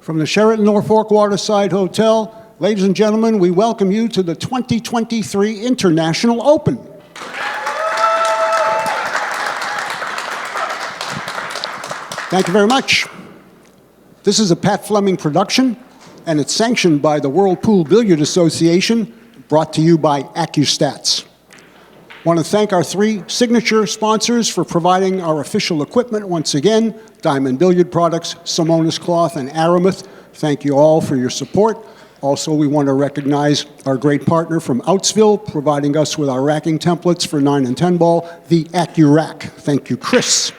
From the Sheraton Norfolk Waterside Hotel, ladies and gentlemen, we welcome you to the 2023 International Open. Thank you very much. This is a Pat Fleming production, and it's sanctioned by the World Pool Billiard Association, brought to you by ACCUSTATS. I want to thank our three signature sponsors for providing our official equipment once again: Diamond Billiard Products, Simonis Cloth, and Aramuth. Thank you all for your support. Also, we want to recognize our great partner from Outsville, providing us with our racking templates for 9 and 10 ball, the AccuRack. Thank you, Chris.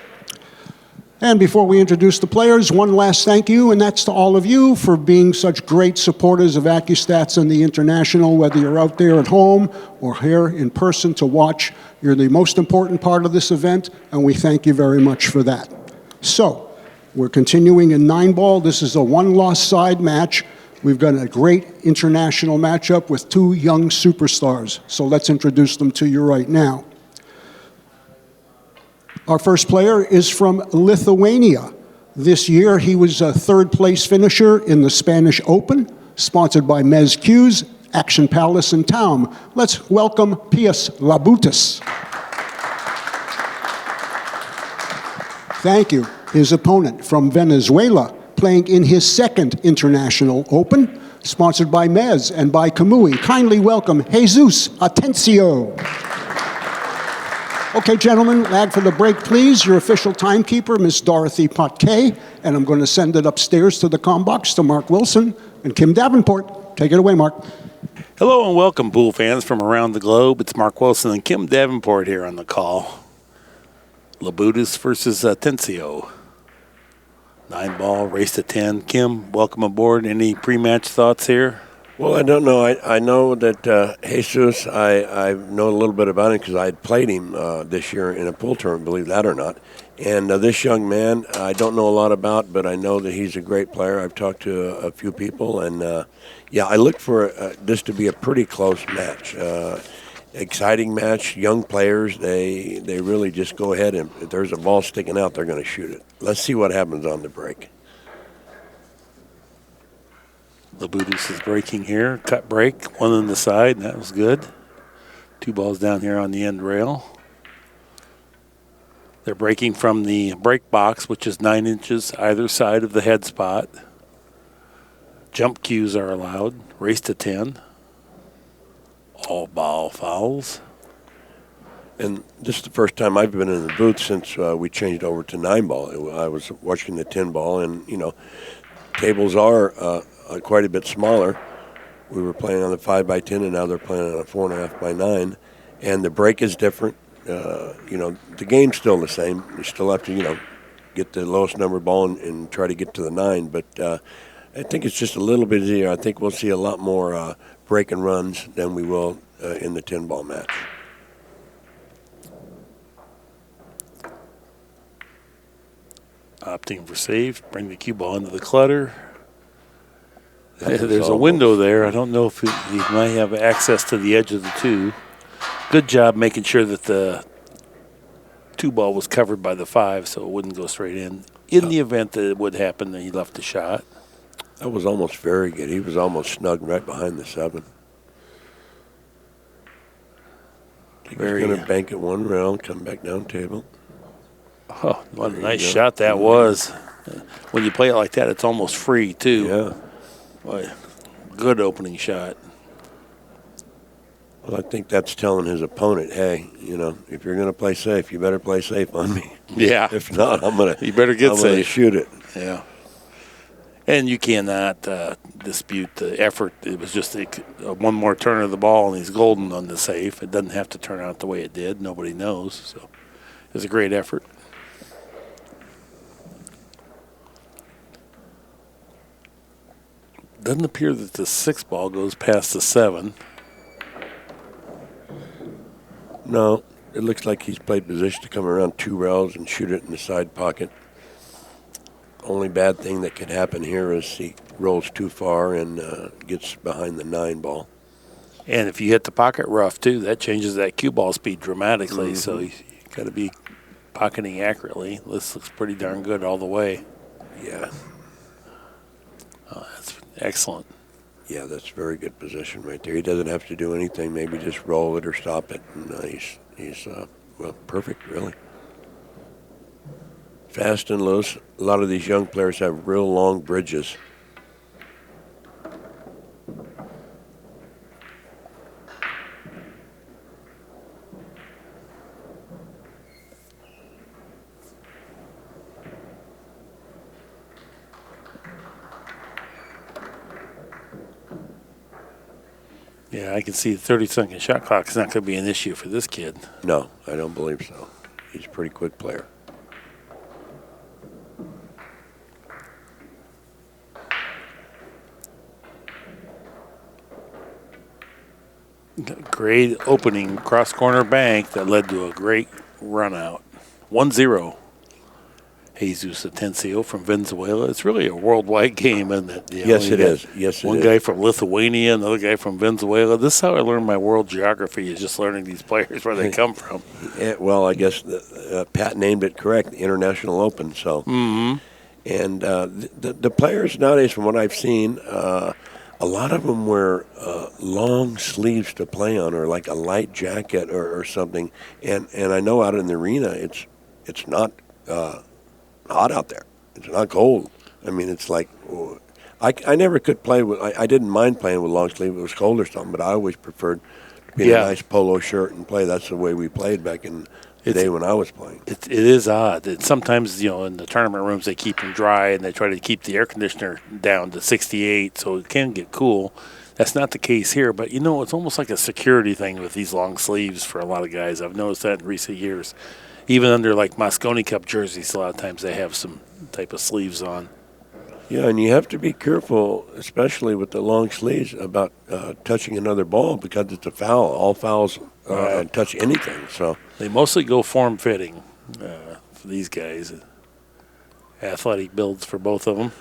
And before we introduce the players, one last thank you, and that's to all of you for being such great supporters of AccuStats and the International, whether you're out there at home or here in person to watch. You're the most important part of this event, and we thank you very much for that. So, we're continuing in 9-ball. This is a one-loss side match. We've got a great international matchup with two young superstars. So let's introduce them to you right now. Our first player is from Lithuania. This year, he was a third-place finisher in the Spanish Open, sponsored by Mez Q's, Action Palace in town. Let's welcome Pijus Labutis. Thank you. His opponent from Venezuela, playing in his second International Open, sponsored by Mez and by Kamui. Kindly welcome Jesus Atencio. Okay, gentlemen, lag for the break, please. Your official timekeeper, Miss Dorothy Potke, and I'm going to send it upstairs to the comm box to Mark Wilson and Kim Davenport. Take it away, Mark. Hello and welcome, pool fans from around the globe. It's Mark Wilson and Kim Davenport here on the call. Labutis versus Atencio. 9-ball, race to 10. Kim, welcome aboard. Any pre-match thoughts here? Well, I don't know. I know that Jesus, I know a little bit about him because I had played him this year in a pool tournament, believe that or not. And this young man, I don't know a lot about, but I know that he's a great player. I've talked to a few people, and yeah, I look for this to be a pretty close match. Exciting match, young players, they really just go ahead, and if there's a ball sticking out, they're going to shoot it. Let's see what happens on the break. Labutis is breaking here. Cut break, one on the side, and that was good. 2 balls down here on the end rail. They're breaking from the break box, which is 9 inches either side of the head spot. Jump cues are allowed. Race to 10. All ball fouls. And this is the first time I've been in the booth since we changed over to 9-ball. I was watching the 10-ball, and, you know, tables are quite a bit smaller. We were playing on the 5x10, and now they're playing on a 4.5x9. And the break is different. You know, the game's still the same. You still have to, you know, get the lowest number ball and try to get to the 9. But I think it's just a little bit easier. I think we'll see a lot more break and runs than we will in the 10-ball match. Opting for save, bring the cue ball into the clutter. There's a window there. I don't know if he might have access to the edge of the 2. Good job making sure that the 2 ball was covered by the 5 so it wouldn't go straight in. In the event that it would happen, then he left the shot. That was almost very good. He was almost snug right behind the 7. He's going to bank it one round, come back down table. Oh, what a nice shot that was. When you play it like that, it's almost free, too. Yeah. Boy, good opening shot. Well, I think that's telling his opponent, hey, you know, if you're going to play safe, you better play safe on me. Yeah. If not, I'm going to you better get safe. Shoot it. Yeah. And you cannot dispute the effort. It was just one more turn of the ball, and he's golden on the safe. It doesn't have to turn out the way it did. Nobody knows. So it was a great effort. Doesn't appear that the 6 ball goes past the 7. No, it looks like he's played position to come around 2 rails and shoot it in the side pocket. Only bad thing that could happen here is he rolls too far and gets behind the 9 ball. And if you hit the pocket rough, too, that changes that cue ball speed dramatically. Mm-hmm. So you got to be pocketing accurately. This looks pretty darn good all the way. Yeah. Oh, that's excellent. Yeah, that's a very good position right there. He doesn't have to do anything. Maybe just roll it or stop it. And he's well, perfect, really. Fast and loose. A lot of these young players have real long bridges. Yeah, I can see the 30-second shot clock is not going to be an issue for this kid. No, I don't believe so. He's a pretty quick player. Great opening cross-corner bank that led to a great run-out. 1-0. Jesus Atencio from Venezuela. It's really a worldwide game, isn't it? Yes, it is. Yes, it is. One guy from Lithuania, another guy from Venezuela. This is how I learned my world geography, is just learning these players, where they come from. Yeah, well, I guess Pat named it correct, the International Open. So, and the players nowadays, from what I've seen, a lot of them wear long sleeves to play on, or like a light jacket or something. And I know out in the arena, it's not hot out there. It's not cold. I mean, it's like I never could play with. I didn't mind playing with long sleeve. It was cold or something, but I always preferred to be in a nice polo shirt and play. That's the way we played back in the day when I was playing. It is odd. Sometimes, in the tournament rooms, they keep them dry and they try to keep the air conditioner down to 68, so it can get cool. That's not the case here, but it's almost like a security thing with these long sleeves for a lot of guys. I've noticed that in recent years. Even under like Mosconi Cup jerseys, a lot of times they have some type of sleeves on. Yeah, and you have to be careful, especially with the long sleeves, about touching another ball, because it's a foul. All fouls touch anything. So they mostly go form-fitting for these guys. Athletic builds for both of them.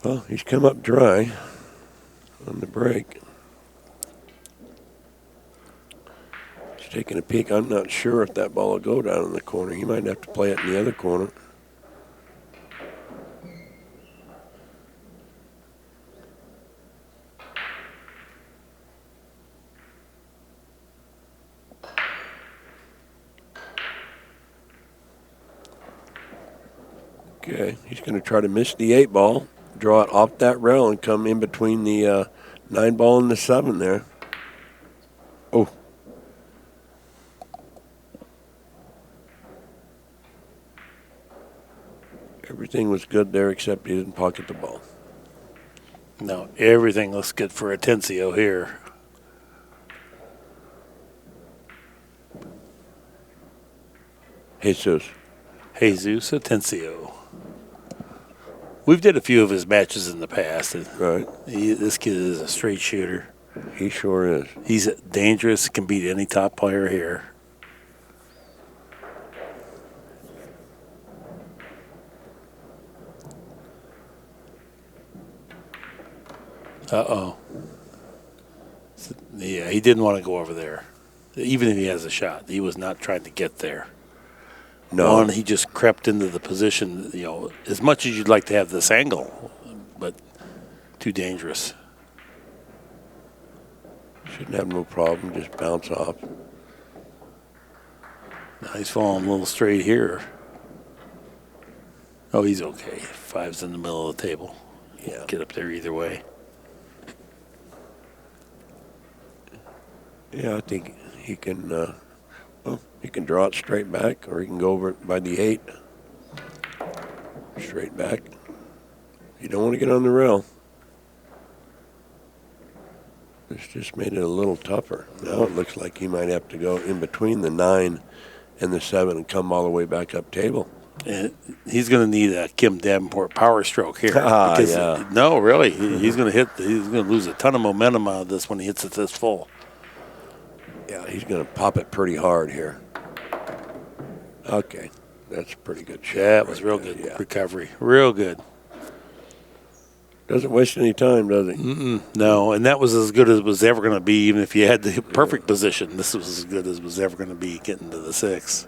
Well, he's come up dry on the break. Taking a peek. I'm not sure if that ball will go down in the corner. He might have to play it in the other corner. Okay, he's going to try to miss the 8 ball, draw it off that rail, and come in between the 9 ball and the 7 there. Oh. Everything was good there except he didn't pocket the ball. No, everything looks good for Atencio here. Jesus Atencio. We've did a few of his matches in the past. Right. This kid is a straight shooter. He sure is. He's dangerous, can beat any top player here. Uh-oh. Yeah, he didn't want to go over there. Even if he has a shot, he was not trying to get there. No. He just crept into the position, as much as you'd like to have this angle, but too dangerous. Shouldn't have no problem, just bounce off. Now he's falling a little straight here. Oh, he's okay. 5's in the middle of the table. Yeah. Get up there either way. Yeah, I think he can, he can draw it straight back, or he can go over it by the 8. Straight back. You don't want to get on the rail. This just made it a little tougher. Now it looks like he might have to go in between the 9 and the 7 and come all the way back up table. And he's going to need a Kim Davenport power stroke here. Yeah. No, really. He's going to lose a ton of momentum out of this when he hits it this full. Yeah, he's going to pop it pretty hard here. Okay, that's a pretty good shot. Yeah, it was real good recovery. Real good. Doesn't waste any time, does he? No, and that was as good as it was ever going to be, even if you had the perfect position. This was as good as it was ever going to be getting to the 6.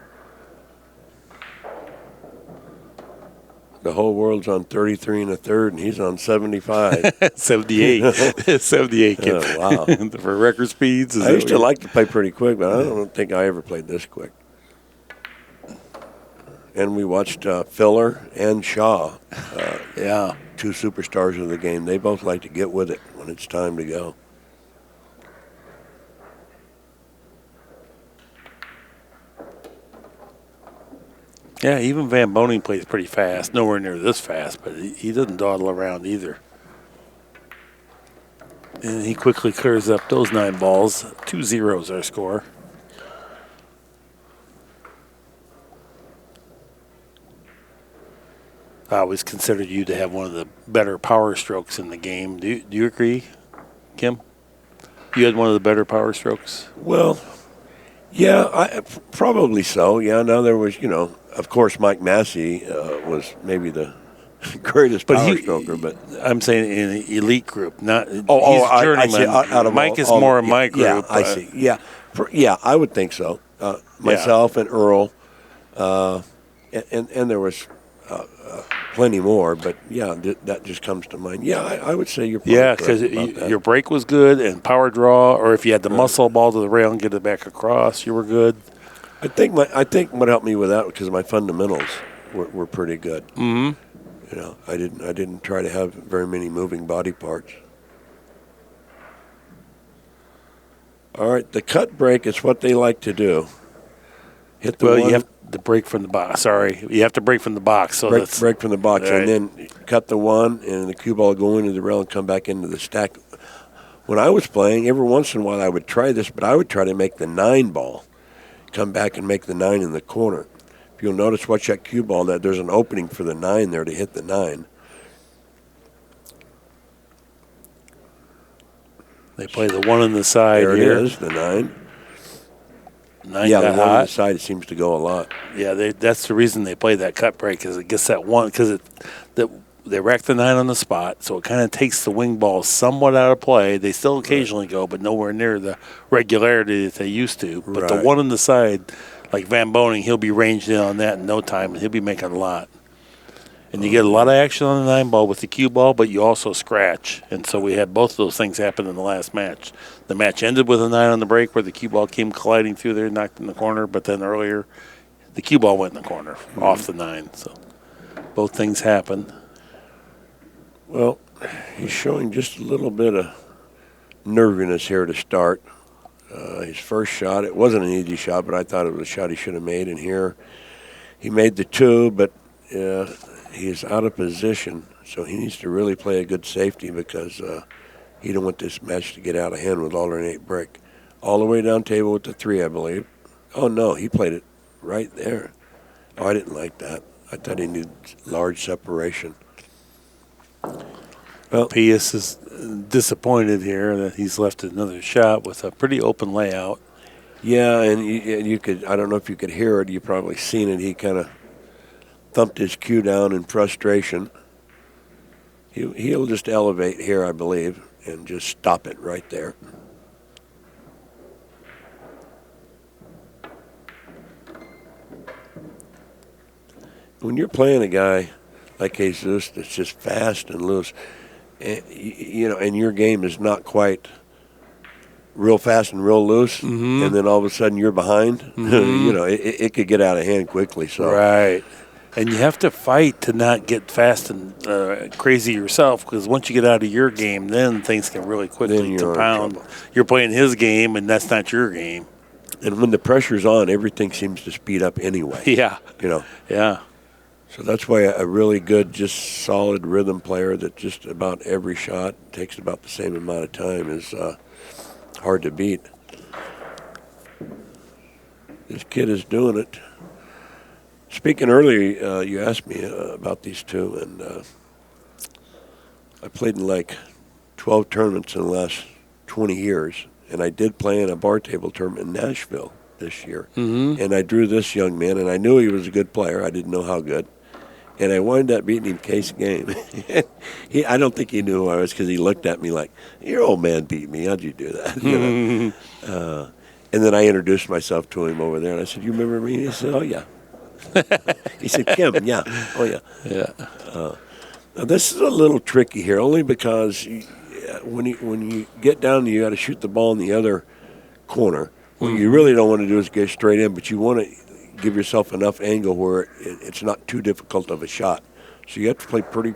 the whole world's on 33 and a third, and he's on 75. 78. 78, Kim. Oh, wow. For record speeds? I used to like to play pretty quick, but I don't think I ever played this quick. And we watched Filler and Shaw, Yeah. 2 superstars of the game. They both like to get with it when it's time to go. Yeah, even Van Boning plays pretty fast. Nowhere near this fast, but he doesn't dawdle around either. And he quickly clears up those 9 balls. 2-0's our score. I always considered you to have one of the better power strokes in the game. Do you agree, Kim? You had one of the better power strokes? Well, yeah, probably so. Yeah, now there was, of course, Mike Massey was maybe the greatest power stroker, but I'm saying in an elite group, not. I see. Out of Mike is all more in my group. Yeah, I see. Yeah, yeah, I would think so. Myself and Earl, and there was plenty more, but yeah, that just comes to mind. Yeah, I would say you're probably correct because about that. your break was good and power draw, or if you had to muscle a ball to the rail and get it back across, you were good. I think what helped me with that because my fundamentals were pretty good. Mm-hmm. I didn't try to have very many moving body parts. All right, the cut break is what they like to do. Hit the one. You have to break from the box. Sorry, you have to break from the box. So break from the box, right. And then cut the one, and the cue ball go into the rail and come back into the stack. When I was playing, every once in a while I would try this, but I would try to make the 9 ball come back and make the 9 in the corner. If you'll notice, watch that cue ball, that there's an opening for the 9 there to hit the 9. They play the one on the side there here. It is, the 9. 9 yeah, the got one hot. on the side seems to go a lot. Yeah, that's the reason they play that cut break, is it gets that one, because they rack the 9 on the spot, so it kind of takes the wing ball somewhat out of play. They still occasionally go, but nowhere near the regularity that they used to. But the one on the side, like Van Boning, he'll be ranged in on that in no time, and he'll be making a lot. And you get a lot of action on the 9 ball with the cue ball, but you also scratch. And so we had both of those things happen in the last match. The match ended with a 9 on the break where the cue ball came colliding through there, knocked in the corner, but then earlier the cue ball went in the corner off the 9. So both things happened. Well, he's showing just a little bit of nerviness here to start. His first shot, it wasn't an easy shot, but I thought it was a shot he should have made. And here he made the 2, but he's out of position, so he needs to really play a good safety because he don't want this match to get out of hand with alternate break. All the way down table with the 3, I believe. Oh, no, he played it right there. Oh, I didn't like that. I thought he needed large separation. Well, Pijus is disappointed here that he's left another shot with a pretty open layout. Yeah, and you could, I don't know if you could hear it. You probably seen it. He kind of thumped his cue down in frustration. He'll just elevate here, I believe, and just stop it right there. When you're playing a guy like Jesus that's just fast and loose, and your game is not quite real fast and real loose, and then all of a sudden you're behind, it could get out of hand quickly. So Right. And you have to fight to not get fast and crazy yourself, because once you get out of your game, then things can really quickly compound. You're playing his game, and that's not your game. And when the pressure's on, everything seems to speed up anyway. Yeah. Yeah. So that's why a really good, just solid rhythm player that just about every shot takes about the same amount of time is hard to beat. This kid is doing it. Speaking earlier, you asked me about these two, and I played in like 12 tournaments in the last 20 years, and I did play in a bar table tournament in Nashville this year. And I drew this young man, and I knew he was a good player. I didn't know how good. And I wound up beating him case game. I don't think he knew who I was because he looked at me like, your old man beat me. How'd you do that? And then I introduced myself to him over there, and I said, you remember me? And he said, oh, yeah. He said, Kim, yeah. Oh, yeah. Yeah. Now, this is a little tricky here, only because when you get down, you got to shoot the ball in the other corner. What you really don't want to do is get straight in, but you want to give yourself enough angle where it's not too difficult of a shot. So you have to play pretty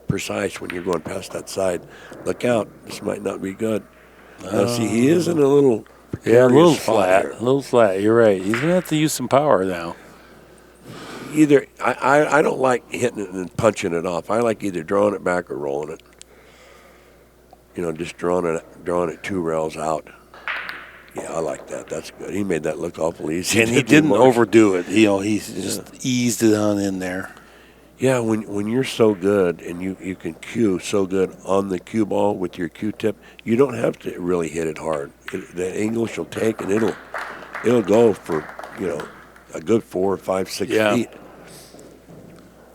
precise when you're going past that side. Look out, this might not be good. Now, see, he is in a little Yeah, a little flat. flat. A little flat. You're right. He's going to have to use some power now. Either I don't like hitting it and punching it off. I like either drawing it back or rolling it. Just drawing it 2 rails out. Yeah, I like that. That's good. He made that look awful easy. And he didn't overdo it. He's just eased it on in there. Yeah, when you're so good and you can cue so good on the cue ball with your cue tip, you don't have to really hit it hard. The English will take and it'll go for a good 4, 5, 6 feet.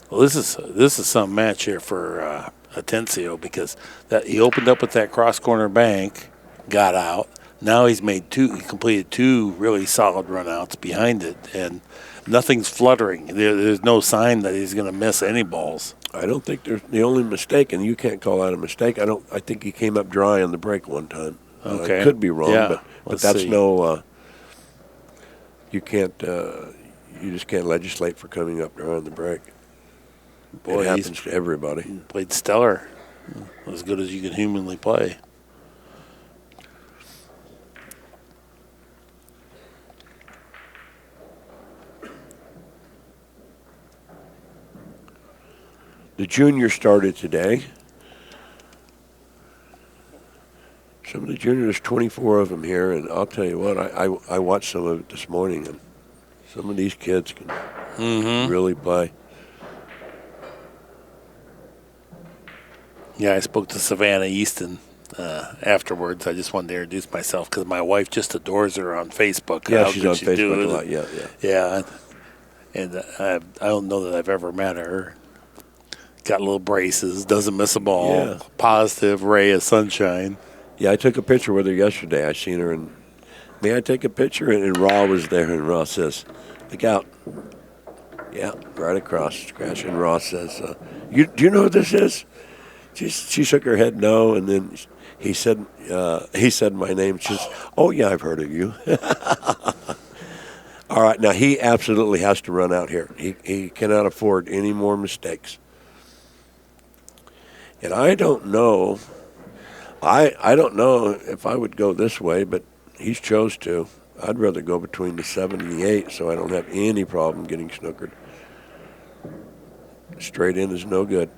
Well, this is some match here for Atencio because that he opened up with that cross corner bank, got out. Now he completed 2 really solid runouts behind it, and nothing's fluttering. There's no sign that he's going to miss any balls. I don't think there's the only mistake, and you can't call that a mistake. I think he came up dry on the break one time. Okay, I could be wrong, but that's see. no. You can't. You just can't legislate for coming up dry on the break. Boy, it happens to everybody. Played stellar, as good as you can humanly play. The juniors started today. Some of the juniors, there's 24 of them here, and I'll tell you what, I watched some of it this morning, and some of these kids can really play. Yeah, I spoke to Savannah Easton afterwards. I just wanted to introduce myself because my wife just adores her on Facebook. Yeah, she's on Facebook a lot, yeah. Yeah, and I don't know that I've ever met her. Got little braces, doesn't miss a ball, Yeah. Positive ray of sunshine. Yeah, I took a picture with her yesterday. I seen her, and may I take a picture? And Raw was there, and Raw says, look out. Yeah, right across, scratch. And Raw says, do you know who this is? She shook her head no, and then he said my name. She says, oh, yeah, I've heard of you. All right, now he absolutely has to run out here. He cannot afford any more mistakes. And I don't know. I don't know if I would go this way, but he's chose to. I'd rather go between the 7 and the 8 so I don't have any problem getting snookered. Straight in is no good.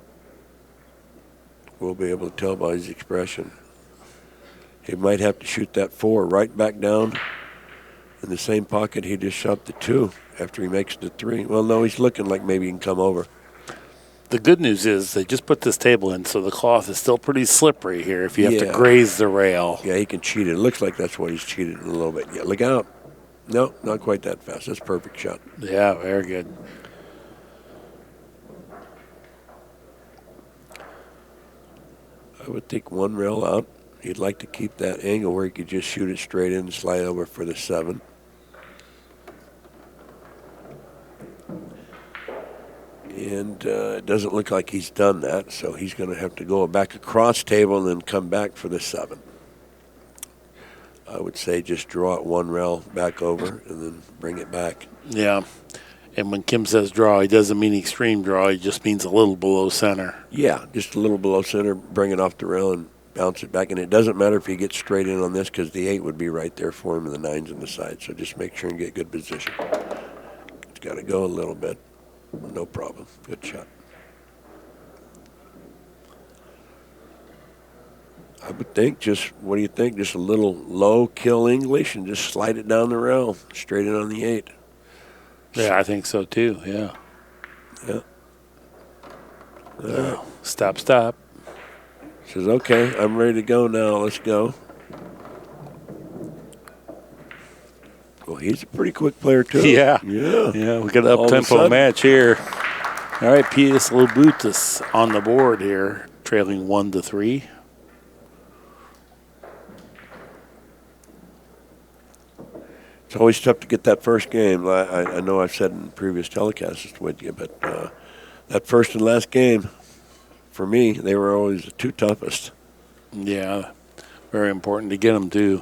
We'll be able to tell by his expression. He might have to shoot that 4 right back down in the same pocket he just shot the 2 after he makes the 3. Well, no, he's looking like maybe he can come over. The good news is they just put this table in, so the cloth is still pretty slippery here if you have to graze the rail. Yeah, he can cheat it. It looks like that's what he's cheated a little bit. Yeah, look out. No, not quite that fast. That's a perfect shot. Yeah, very good. I would take 1 rail out. He'd like to keep that angle where he could just shoot it straight in and slide over for the 7. And it doesn't look like he's done that, so he's going to have to go back across table and then come back for the 7. I would say just draw it 1 rail back over and then bring it back. Yeah. And when Kim says draw, he doesn't mean extreme draw. He just means a little below center. Yeah, just a little below center, bring it off the rail and bounce it back. And it doesn't matter if he gets straight in on this because the 8 would be right there for him and the 9's on the side. So just make sure and get good position. It's got to go a little bit. No problem. Good shot. I would think what do you think? Just a little low kill English and just slide it down the rail, straight in on the 8. Yeah, I think so too, yeah. Yeah. All right. Stop. Says, okay, I'm ready to go now. Let's go. Well, he's a pretty quick player, too. Yeah. Yeah. We got an up-tempo match here. All right, Pijus Labutis on the board here, trailing 1-3. It's always tough to get that first game. I know I've said in previous telecasts with you, but that first and last game, for me, they were always the two toughest. Yeah, very important to get them, too.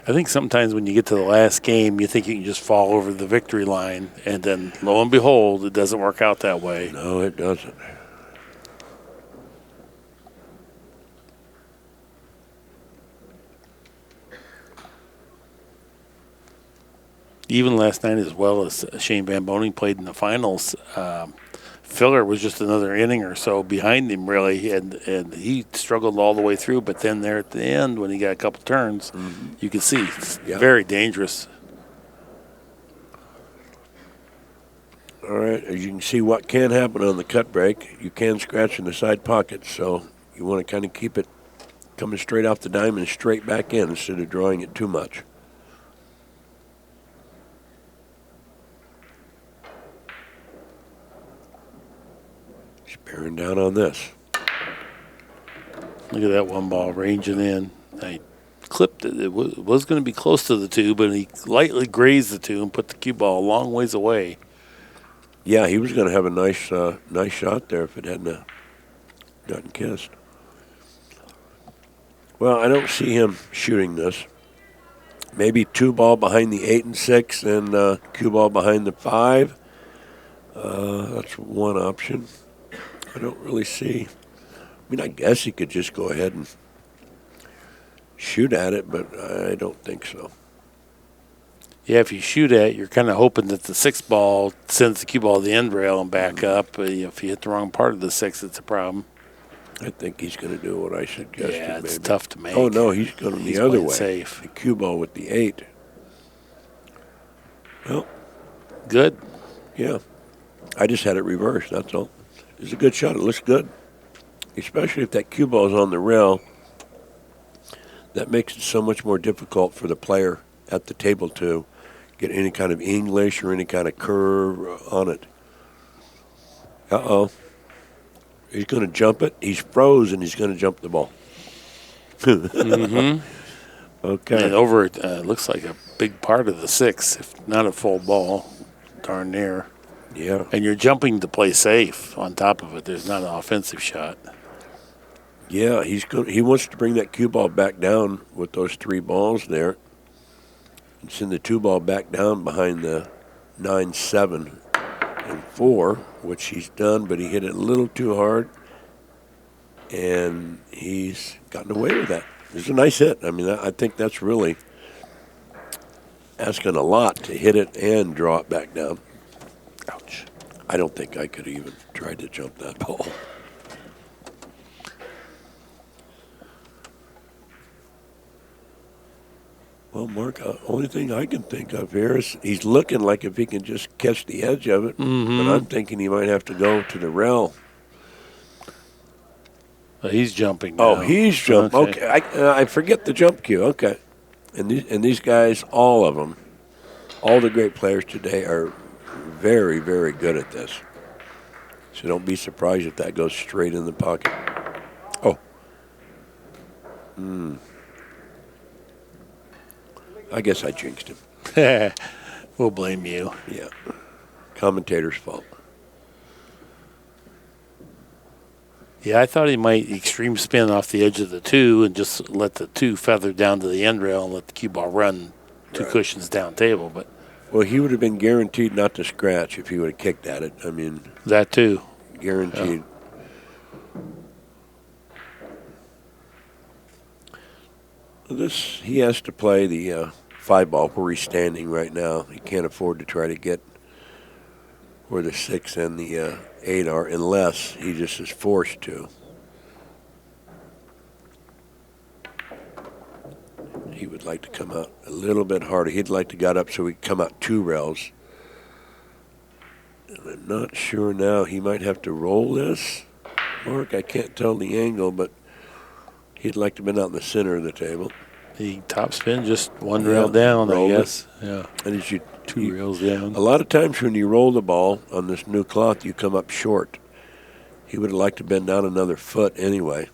I think sometimes when you get to the last game, you think you can just fall over the victory line, and then lo and behold, it doesn't work out that way. No, it doesn't. Even last night, as well as Shane Van Boning played in the finals, Filler was just another inning or so behind him, really, and he struggled all the way through. But then there at the end, when he got a couple turns, you could see it's very dangerous. All right, as you can see what can happen on the cut break, you can scratch in the side pocket, so you want to kind of keep it coming straight off the diamond, straight back in instead of drawing it too much. Bearing down on this. Look at that one ball ranging in. I clipped it. It was going to be close to the two, but he lightly grazed the two and put the cue ball a long ways away. Yeah, he was going to have a nice shot there if it hadn't gotten kissed. Well, I don't see him shooting this. Maybe 2-ball behind the 8 and 6 and cue ball behind the 5. That's one option. I don't really see. I mean, I guess he could just go ahead and shoot at it, but I don't think so. Yeah, if you shoot at it, you're kind of hoping that the 6 ball sends the cue ball to the end rail and back up. If you hit the wrong part of the 6, it's a problem. I think he's going to do what I suggested. Yeah, it's maybe. tough to make. Oh, no, he's going the other way. Safe. The cue ball with the 8. Well, good. Yeah. I just had it reversed, that's all. It's a good shot. It looks good, especially if that cue ball is on the rail. That makes it so much more difficult for the player at the table to get any kind of English or any kind of curve on it. Uh-oh. He's going to jump it. He's froze, and he's going to jump the ball. Okay. And over it looks like a big part of the 6, if not a full ball, darn near. Yeah. And you're jumping to play safe on top of it. There's not an offensive shot. Yeah, he wants to bring that cue ball back down with those 3 balls there. And send the 2-ball back down behind the 9, 7, and 4, which he's done, but he hit it a little too hard. And he's gotten away with that. It's a nice hit. I mean, I think that's really asking a lot to hit it and draw it back down. Ouch. I don't think I could even try to jump that ball. Well, Mark, only thing I can think of here is he's looking like if he can just catch the edge of it, but I'm thinking he might have to go to the rail. He's jumping now. Oh, he's jumping. Okay, I forget the jump cue. Okay. And these guys, all of them, all the great players today are very, very good at this. So don't be surprised if that goes straight in the pocket. Oh. I guess I jinxed him. We'll blame you. Yeah. Commentator's fault. Yeah, I thought he might extreme spin off the edge of the 2 and just let the 2 feather down to the end rail and let the cue ball run 2 cushions down table. But well, he would have been guaranteed not to scratch if he would have kicked at it. I mean, that too. Guaranteed. Yeah. He has to play the 5-ball where he's standing right now. He can't afford to try to get where the 6 and the 8 are unless he just is forced to. He would like to come out a little bit harder. He'd like to get up so he could come out 2 rails. And I'm not sure now. He might have to roll this. Mark, I can't tell the angle, but he'd like to have been out in the center of the table. He top spin just 1 rail down, I guess. Yeah. And as you 2 rails down. A lot of times when you roll the ball on this new cloth, you come up short. He would have liked to bend down another foot anyway.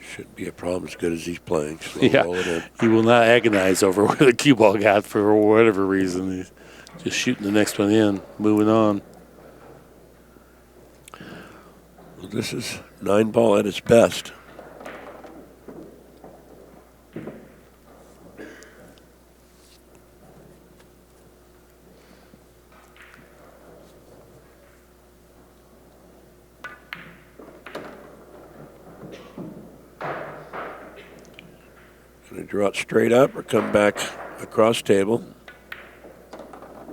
Shouldn't be a problem as good as he's playing. So roll it in. He will not agonize over where the cue ball got for whatever reason. He's just shooting the next one in, moving on. Well, this is 9-ball at its best. Going to draw it straight up or come back across table.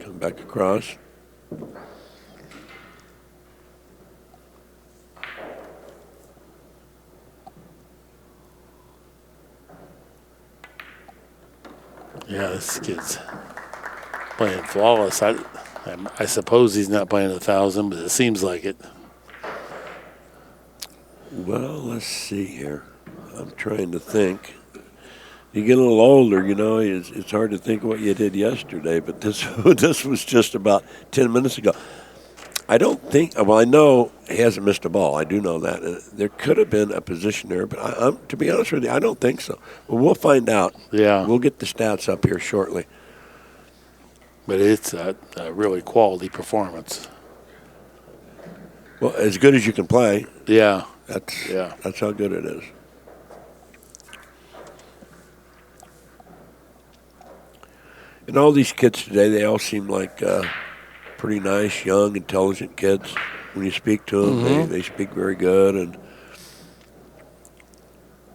Come back across. Yeah, this kid's playing flawless. I suppose he's not playing 1,000, but it seems like it. Well, let's see here. I'm trying to think. You get a little older, you know, it's hard to think what you did yesterday, but this was just about 10 minutes ago. I don't think, well, I know he hasn't missed a ball. I do know that. There could have been a position there, but I'm to be honest with you, I don't think so. Well, we'll find out. Yeah. We'll get the stats up here shortly. But it's a really quality performance. Well, as good as you can play. Yeah. That's how good it is. And all these kids today, they all seem like pretty nice, young, intelligent kids. When you speak to them, they speak very good. And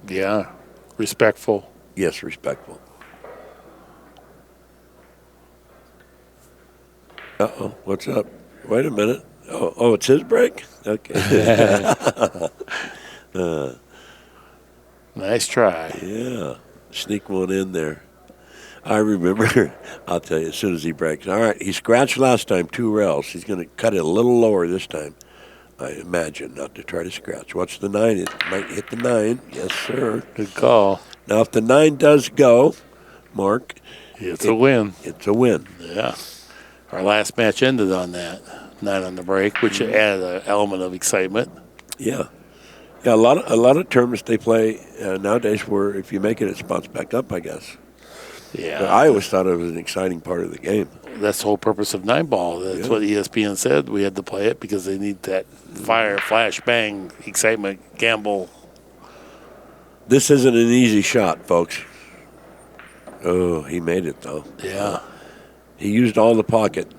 yeah, respectful. Yes, respectful. Uh-oh, what's up? Wait a minute. Oh, it's his break? Okay. Nice try. Yeah, sneak one in there. I remember, I'll tell you, as soon as he breaks. All right, he scratched last time, 2 rails. He's going to cut it a little lower this time, I imagine, not to try to scratch. Watch the 9. It might hit the 9. Yes, sir. Good call. Now, if the 9 does go, Mark. It's a win. It's a win. Yeah. Our last match ended on that, 9 on the break, which added an element of excitement. Yeah. Yeah, a lot of tournaments they play nowadays where if you make it, it spots back up, I guess. Yeah. But I always thought it was an exciting part of the game. That's the whole purpose of 9-ball. That's what ESPN said. We had to play it because they need that fire, flash, bang, excitement, gamble. This isn't an easy shot, folks. Oh, he made it, though. Yeah. He used all the pocket.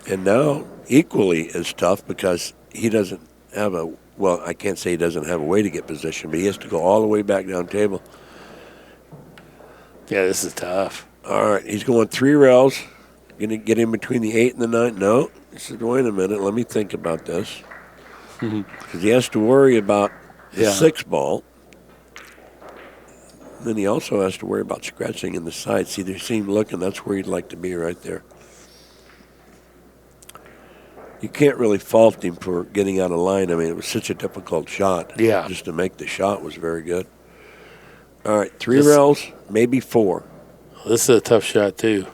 And now equally as tough because he doesn't have well, I can't say he doesn't have a way to get position, but he has to go all the way back down table. Yeah, this is tough. All right, he's going 3 rails. Going to get in between the 8 and the 9. No, he said, wait a minute, let me think about this. Because he has to worry about the 6-ball. Then he also has to worry about scratching in the side. See, they seem looking, that's where he'd like to be right there. You can't really fault him for getting out of line. I mean, it was such a difficult shot. Yeah. Just to make the shot was very good. All right, 3 rails, maybe 4. This is a tough shot, too.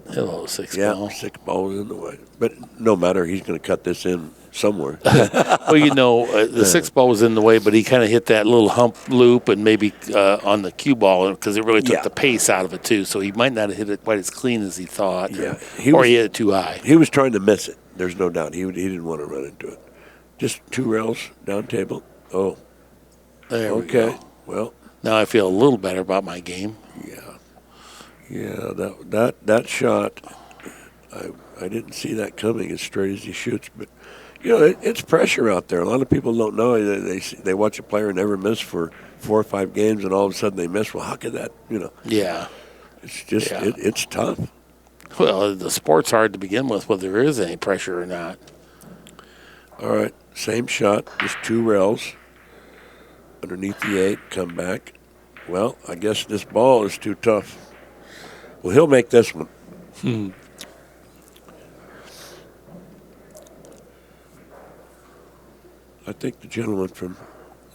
Hello, 6-ball. Yeah, 6-ball was in the way. But no matter, he's going to cut this in somewhere. Well, you know, the 6-ball was in the way, but he kind of hit that little hump loop and maybe on the cue ball because it really took the pace out of it, too. So he might not have hit it quite as clean as he thought. Yeah. He hit it too high. He was trying to miss it. There's no doubt. He didn't want to run into it. Just 2 rails down table. Oh. There we go. Well. Now I feel a little better about my game. Yeah. Yeah, that shot, I didn't see that coming as straight as he shoots. But, you know, it's pressure out there. A lot of people don't know. They watch a player never miss for 4 or 5 games, and all of a sudden they miss. Well, how could that, you know? Yeah. It's just, it's tough. Well, the sport's hard to begin with, whether there is any pressure or not. All right, same shot, just 2 rails. Underneath the 8, come back. Well, I guess this ball is too tough. Well, he'll make this one. I think the gentleman from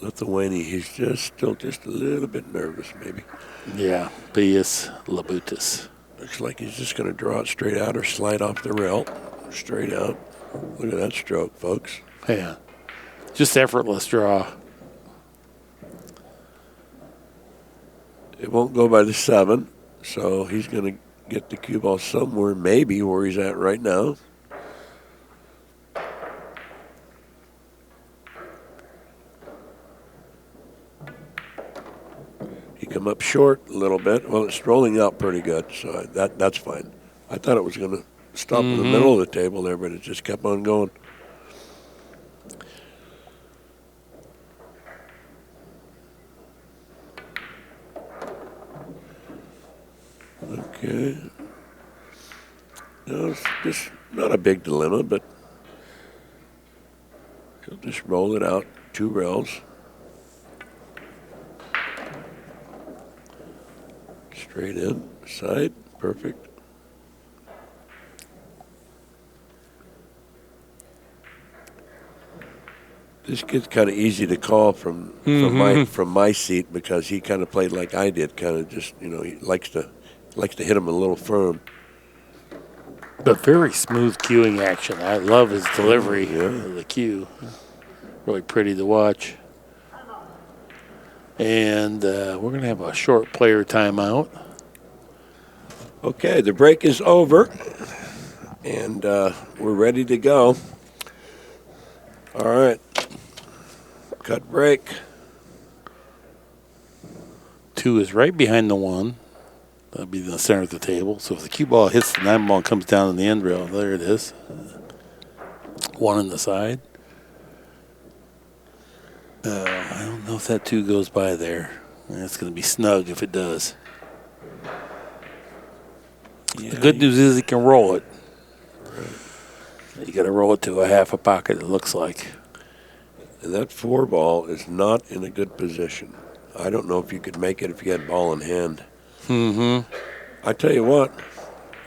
Lithuania, he's still just a little bit nervous, maybe. Yeah, Pijus Labutis. Looks like he's just going to draw it straight out or slide off the rail. Straight out. Look at that stroke, folks. Yeah. Just effortless draw. It won't go by the 7, so he's going to get the cue ball somewhere, maybe where he's at right now. He come up short a little bit. Well, it's rolling out pretty good, so that's fine. I thought it was going to stop in the middle of the table there, but it just kept on going. Okay. No, it's just not a big dilemma, but he'll just roll it out 2 rails. Straight in, side, perfect. This kid's kind of easy to call from my seat because he kind of played like I did, kind of just, he likes to hit him a little firm. But very smooth cueing action. I love his delivery of the cue. Really pretty to watch. And we're going to have a short player timeout. Okay, the break is over, and we're ready to go. All right. Cut break. 2 is right behind the 1. That'll be in the center of the table. So if the cue ball hits the 9 ball and comes down on the end rail, there it is. 1 on the side. I don't know if that 2 goes by there. That's going to be snug if it does. The good news is he can roll it. Right. You got to roll it to a half a pocket, it looks like. And that 4 ball is not in a good position. I don't know if you could make it if you had ball in hand. I tell you what,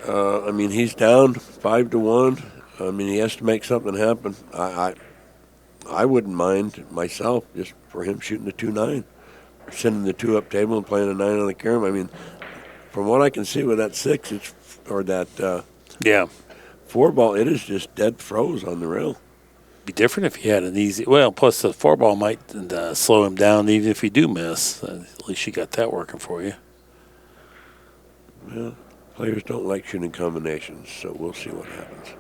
he's down 5-1. He has to make something happen. I wouldn't mind myself just for him shooting the 2-9, sending the 2 up table and playing a 9 on the carom. From what I can see with that 6, that 4 ball, it is just dead froze on the rail. Be different if he had an easy. Well, plus the 4 ball might slow him down even if you do miss. At least you got that working for you. Well, players don't like shooting combinations, so we'll see what happens.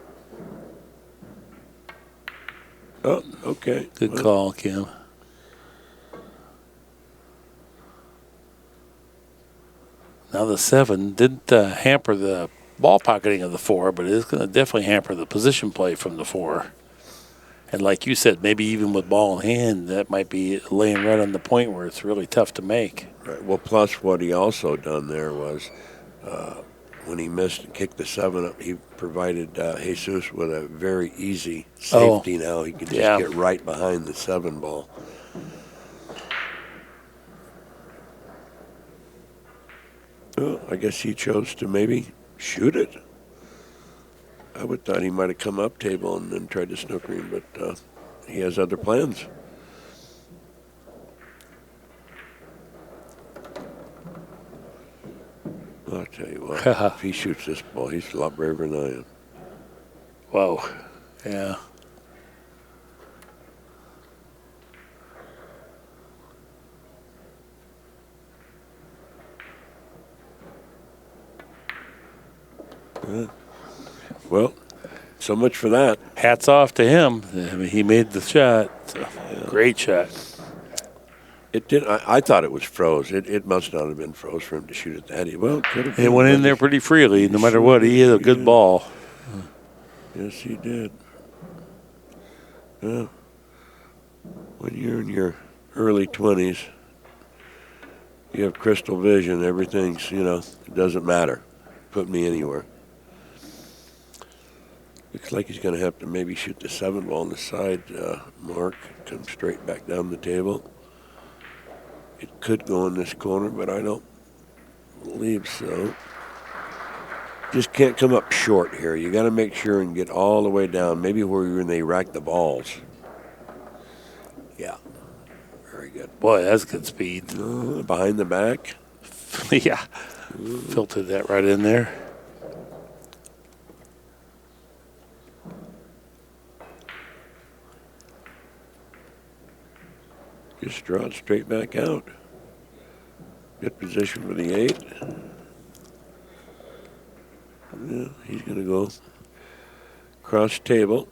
Oh, okay. Good call, Kim. Now the 7 didn't hamper the ball pocketing of the 4, but it is going to definitely hamper the position play from the 4. And like you said, maybe even with ball in hand, that might be laying right on the point where it's really tough to make. Right. Well, plus what he also done there was when he missed and kicked the 7 up, he provided Jesus with a very easy safety now. He can just get right behind the 7 ball. Well, I guess he chose to maybe shoot it. I would thought he might have come up table and then tried to snooker him, but he has other plans. I'll tell you what, if he shoots this ball, he's a lot braver than I am. Whoa. Yeah. Well, so much for that. Hats off to him. He made the shot. So, great shot. It did. I thought it was froze. It must not have been froze for him to shoot it that. Well, it could have been. It went in there pretty freely. No matter what, he hit a good ball. Yes, he did. Well, when you're in your early 20s, you have crystal vision. Everything's, it doesn't matter. Put me anywhere. Looks like he's going to have to maybe shoot the 7 ball on the side mark, come straight back down the table. It could go in this corner, but I don't believe so. Just can't come up short here. You got to make sure and get all the way down, maybe where they rack the balls. Yeah, very good. Boy, that's good speed. Behind the back. Yeah, filtered that right in there. Just draw it straight back out. Good position for the 8. Yeah, he's going to go cross table.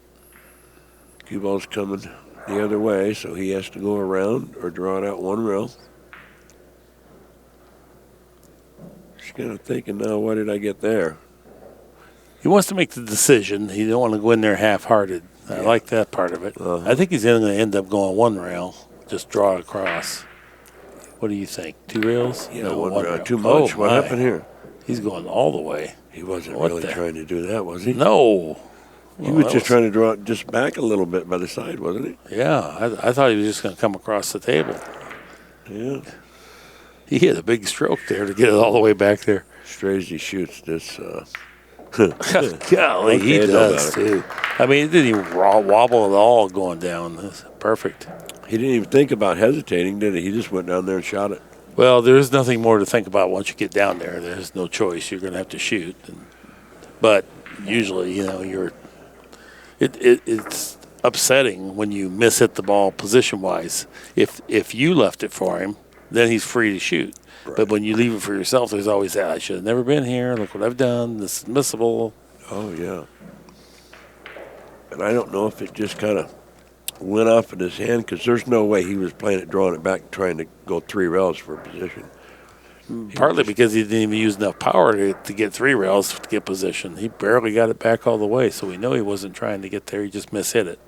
Cue ball's coming the other way, so he has to go around or draw it out one rail. Just kind of thinking now, what did I get there? He wants to make the decision. He don't want to go in there half-hearted. I like that part of it. I think he's going to end up going one rail, just draw across. What do you think? 2 rails? Yeah, no, one rail. rail. Too much. Oh, What my. happened here? He's going all the way. He wasn't What really the- trying to do that, was he? No. He was just trying to draw it just back a little bit by the side, wasn't Yeah, I thought he was just going to come across the table. he? Yeah. He hit a big stroke there to get it all the way back there. Straight as he shoots this. Golly, he Okay, it don't does, matter. too. I mean, it didn't even wobble at all going down. That's perfect. He didn't even think about hesitating, did he? He just went down there and shot it. Well, there's nothing more to think about once you get down there. There's no choice. You're going to have to shoot. But usually, it's upsetting when you miss-hit the ball position-wise. If you left it for him, then he's free to shoot. Right. But when you leave it for yourself, there's always that. I should have never been here. Look what I've done. This is missable. Oh, yeah. And I don't know if it just kind of went off in his hand, because there's no way he was playing it, drawing it back, trying to go 3 rails for a position. Partly because he didn't even use enough power to get 3 rails to get position. He barely got it back all the way, so we know he wasn't trying to get there. He just mishit it.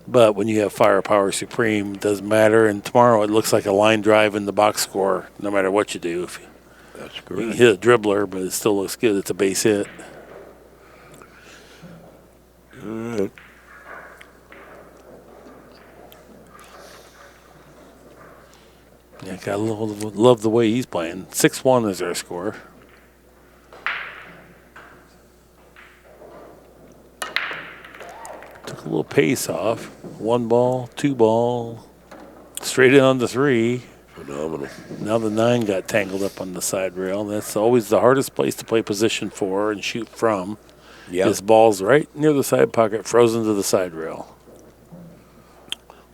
But when you have firepower supreme, it doesn't matter. And tomorrow it looks like a line drive in the box score, no matter what you do. That's You can correct. hit a dribbler, but it still looks good. It's a base hit. All right. Yeah, gotta love the way he's playing. 6-1 is our score. Took a little pace off. 1 ball, 2 ball, straight in on the 3. Phenomenal. Now the 9 got tangled up on the side rail. That's always the hardest place to play position for and shoot from. Yeah. His ball's right near the side pocket, frozen to the side rail.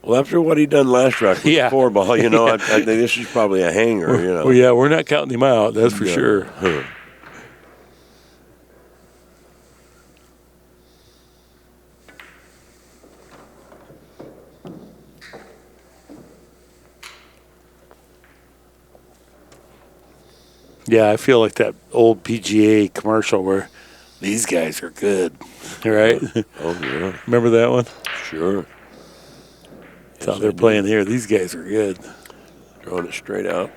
Well, after what he done last round with Yeah. 4 ball, I think this is probably a hanger, Well, yeah, we're not counting him out, that's for Yeah. sure. Huh. Yeah, I feel like that old PGA commercial where these guys are good, right? Oh, yeah. Remember that one? Sure. That's how Yes, they're I do. playing here. These guys are good. Drawing it straight out.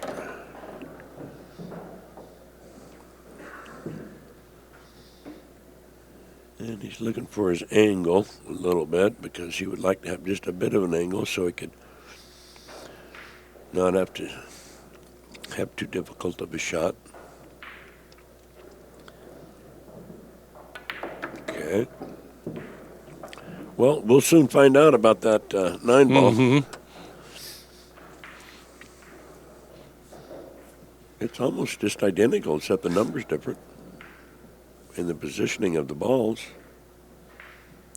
And he's looking for his angle a little bit, because he would like to have just a bit of an angle so he could not have to have too difficult of a shot. Okay. Well, we'll soon find out about that 9 ball. Mm-hmm. It's almost just identical, except the number's different in the positioning of the balls.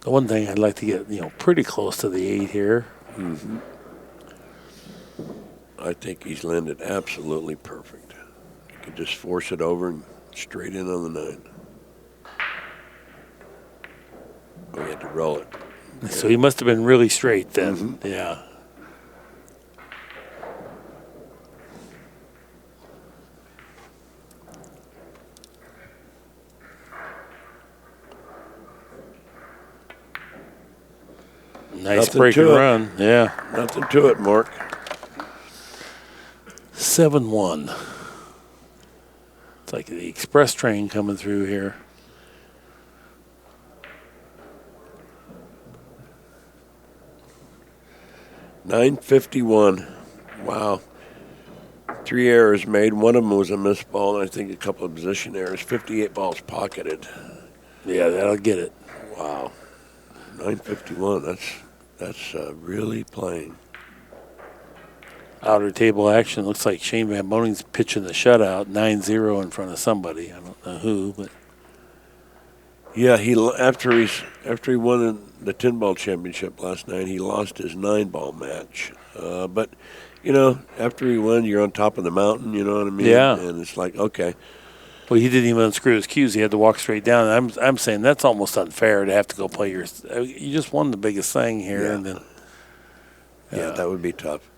The one thing I'd like to get, pretty close to the 8 here. Mm-hmm. I think he's landed absolutely perfect. He could just force it over and straight in on the 9. We had to roll it. So he must have been really straight then. Mhm. Yeah. Nice Nothing break to and it. run. Yeah. Nothing to it, Mark. 7-1. It's like the express train coming through here. .951. Wow. 3 errors made. One of them was a missed ball, and I think a couple of position errors. 58 balls pocketed. Yeah, that'll get it. Wow. 951. That's really playing. Outer table action. Looks like Shane Van Boning's pitching the shutout, 9-0 in front of somebody. I don't know who, but Yeah, after he won the 10-ball championship last night, he lost his 9-ball match. But, after he won, you're on top of the mountain, you know what I mean? Yeah. And it's like, okay. Well, he didn't even unscrew his cues. He had to walk straight down. And I'm saying that's almost unfair to have to go play your. You just won the biggest thing here, Yeah. and then. Yeah, that would be tough.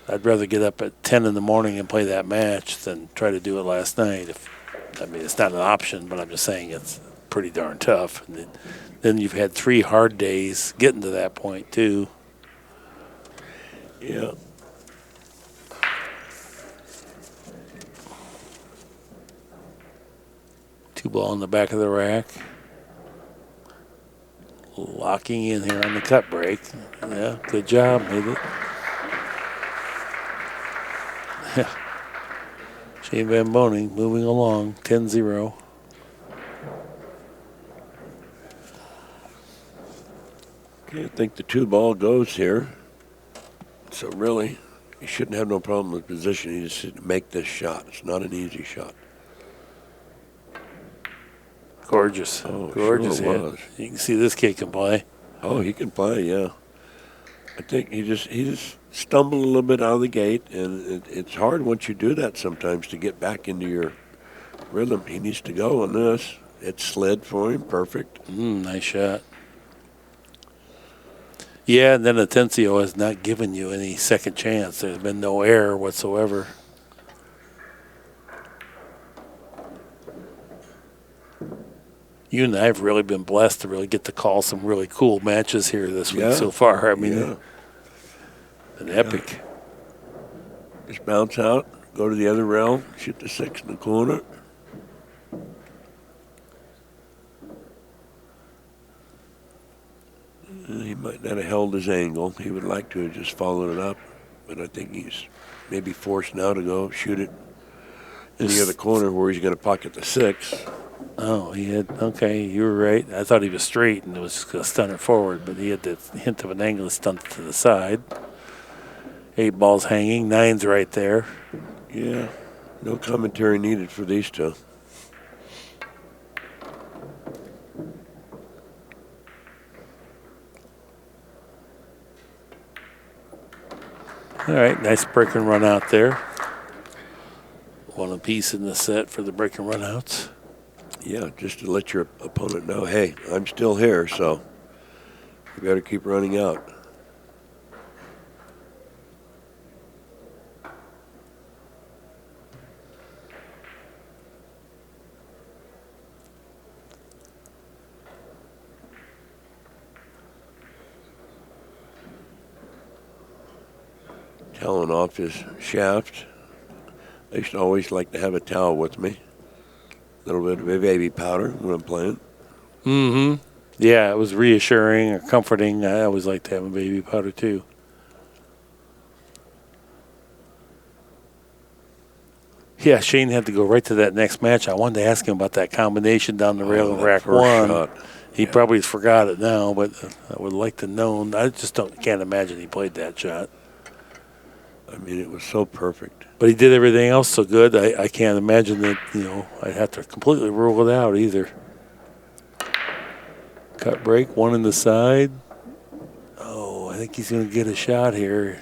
I'd rather get up at 10 in the morning and play that match than try to do it last night. It's not an option, but I'm just saying it's pretty darn tough. And then you've had 3 hard days getting to that point too. Yeah. Two ball in the back of the rack. Locking in here on the cut break. Yeah, good job. Made it. Shane Van Boning moving along, 10-0. Okay, I think the 2-ball goes here. So really, he shouldn't have no problem with position. He just should make this shot. It's not an easy shot. Gorgeous. Oh, Gorgeous sure hit. was. You can see this kid can play. Oh, he can play, yeah. I think he just stumbled a little bit out of the gate, and it's hard once you do that sometimes to get back into your rhythm. He needs to go on this. It slid for him, perfect. Nice shot. Yeah, and then Atencio has not given you any second chance. There's been no error whatsoever. You and I have really been blessed to really get to call some really cool matches here this week so far. I mean, an epic. Just bounce out, go to the other rail, shoot the 6 in the corner. He might not have held his angle. He would like to have just followed it up, but I think he's maybe forced now to go shoot it in the other corner where he's going to pocket the 6. Oh, he had, okay, you were right. I thought he was straight and it was just going to stun it forward, but he had the hint of an angle to stunt it to the side. 8 balls hanging, 9's right there. Yeah, no commentary needed for these two. All right, nice break and run out there. One apiece in the set for the break and run outs. Yeah, just to let your opponent know, hey, I'm still here, so you better keep running out. Toweling off his shaft. I used to always like to have a towel with me. A little bit of baby powder when I'm playing. Mm-hmm. Yeah, it was reassuring or comforting. I always like to have a baby powder too. Yeah, Shane had to go right to that next match. I wanted to ask him about that combination down the rail in rack 1. Shot. He probably forgot it now, but I would like to know. I just can't imagine he played that shot. I mean, it was so perfect. But he did everything else so good. I can't imagine that, I'd have to completely rule it out either. Cut break, 1 in the side. Oh, I think he's going to get a shot here.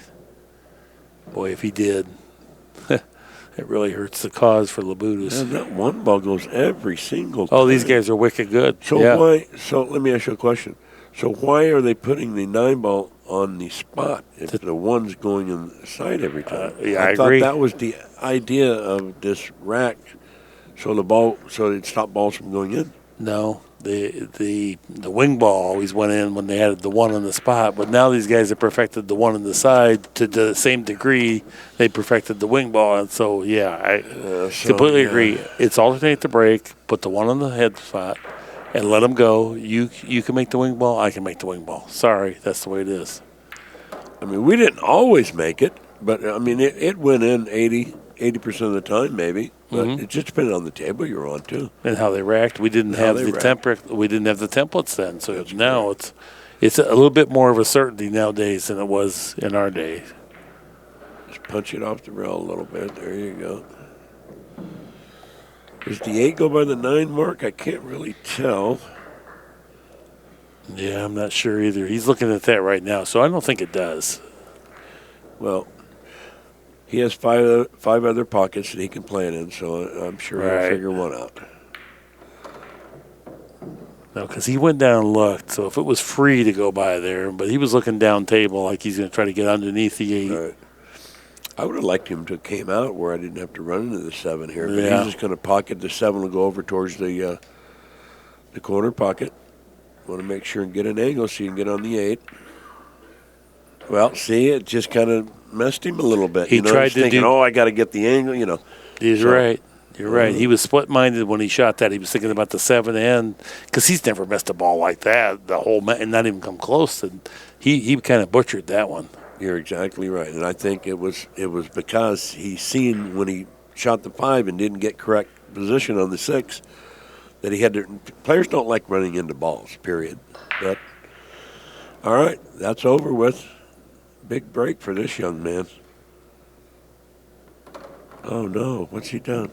Boy, if he did, it really hurts the cause for Labutis. And that 1 ball goes every single time. Oh, these guys are wicked good. So yeah. So let me ask you a question. So why are they putting the 9 ball on the spot if the 1's going in the side every time? I thought agree. that was the idea of this rack, so it'd stop balls from going in. No, the wing ball always went in when they had the 1 on the spot, but now these guys have perfected the 1 on the side to the same degree they perfected the wing ball, and so I completely agree. It's alternate the break, put the 1 on the head spot, and let them go. You can make the wing ball, I can make the wing ball. Sorry, that's the way it is. I mean, we didn't always make it, but I mean, it went in 80% of the time maybe. But it just depended on the table you're on too, and how they racked. We didn't have the templates then, so That's now correct. it's a little bit more of a certainty nowadays than it was in our day. Just punch it off the rail a little bit. There you go. Does the 8 go by the 9 mark? I can't really tell. Yeah, I'm not sure either. He's looking at that right now, so I don't think it does. Well, he has five other pockets that he can play it in, so I'm sure he'll figure one out. No, because he went down and looked, so if it was free to go by there, but he was looking down table like he's going to try to get underneath the 8. Right. I would have liked him to have came out where I didn't have to run into the 7 here, but Yeah. he's just going to pocket the 7 and go over towards the corner pocket. Want to make sure and get an angle so you can get on the 8. Well, see, it just kind of messed him a little bit. He tried he's to thinking, I got to get the angle, He's right. You're right. He was split-minded when he shot that. He was thinking about the 7 end because he's never missed a ball like that the whole and not even come close. And he kind of butchered that one. You're exactly right, and I think it was because he seen when he shot the 5 and didn't get correct position on the 6 that he had to. Players don't like running into balls. Period. But all right, that's over with. Big break for this young man. Oh no, what's he done?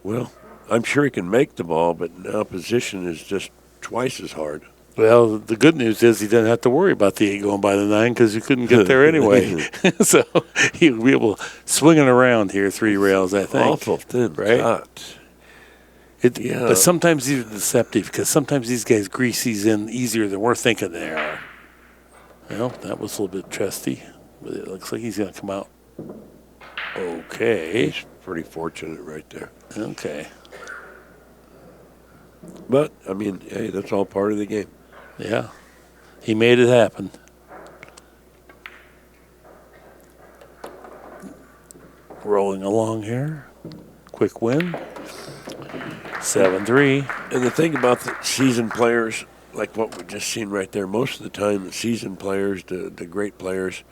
Well, I'm sure he can make the ball, but now position is just twice as hard. Well, the good news is he doesn't have to worry about the 8 going by the 9 because you couldn't get there anyway. So he'll be able to swing it around here 3 rails, I think. Awful thin right? cut. Yeah. But sometimes these are deceptive because sometimes these guys grease these in easier than we're thinking they are. Well, that was a little bit trusty, but it looks like he's going to come out okay. He's pretty fortunate right there. Okay. But, I mean, hey, that's all part of the game. Yeah. He made it happen. Rolling along here. Quick win. 7-3. And the thing about the seasoned players, like what we just seen right there, most of the time the seasoned players, the great players,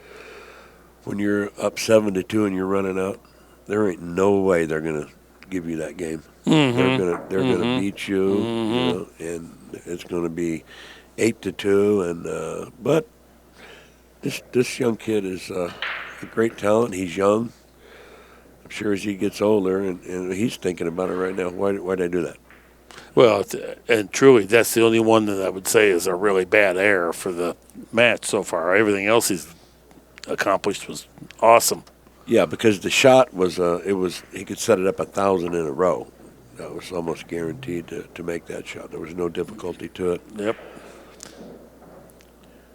when you're up 7-2 and you're running out, there ain't no way they're going to give you that game. Mm-hmm. They're gonna beat you, and it's going to be 8-2. And but this young kid is a great talent. He's young. I'm sure as he gets older, and he's thinking about it right now. Why'd I do that? Well, and truly, that's the only one that I would say is a really bad error for the match so far. Everything else he's accomplished was awesome. Yeah, because the shot was he could set it up 1,000 in a row. That was almost guaranteed to make that shot. There was no difficulty to it. Yep.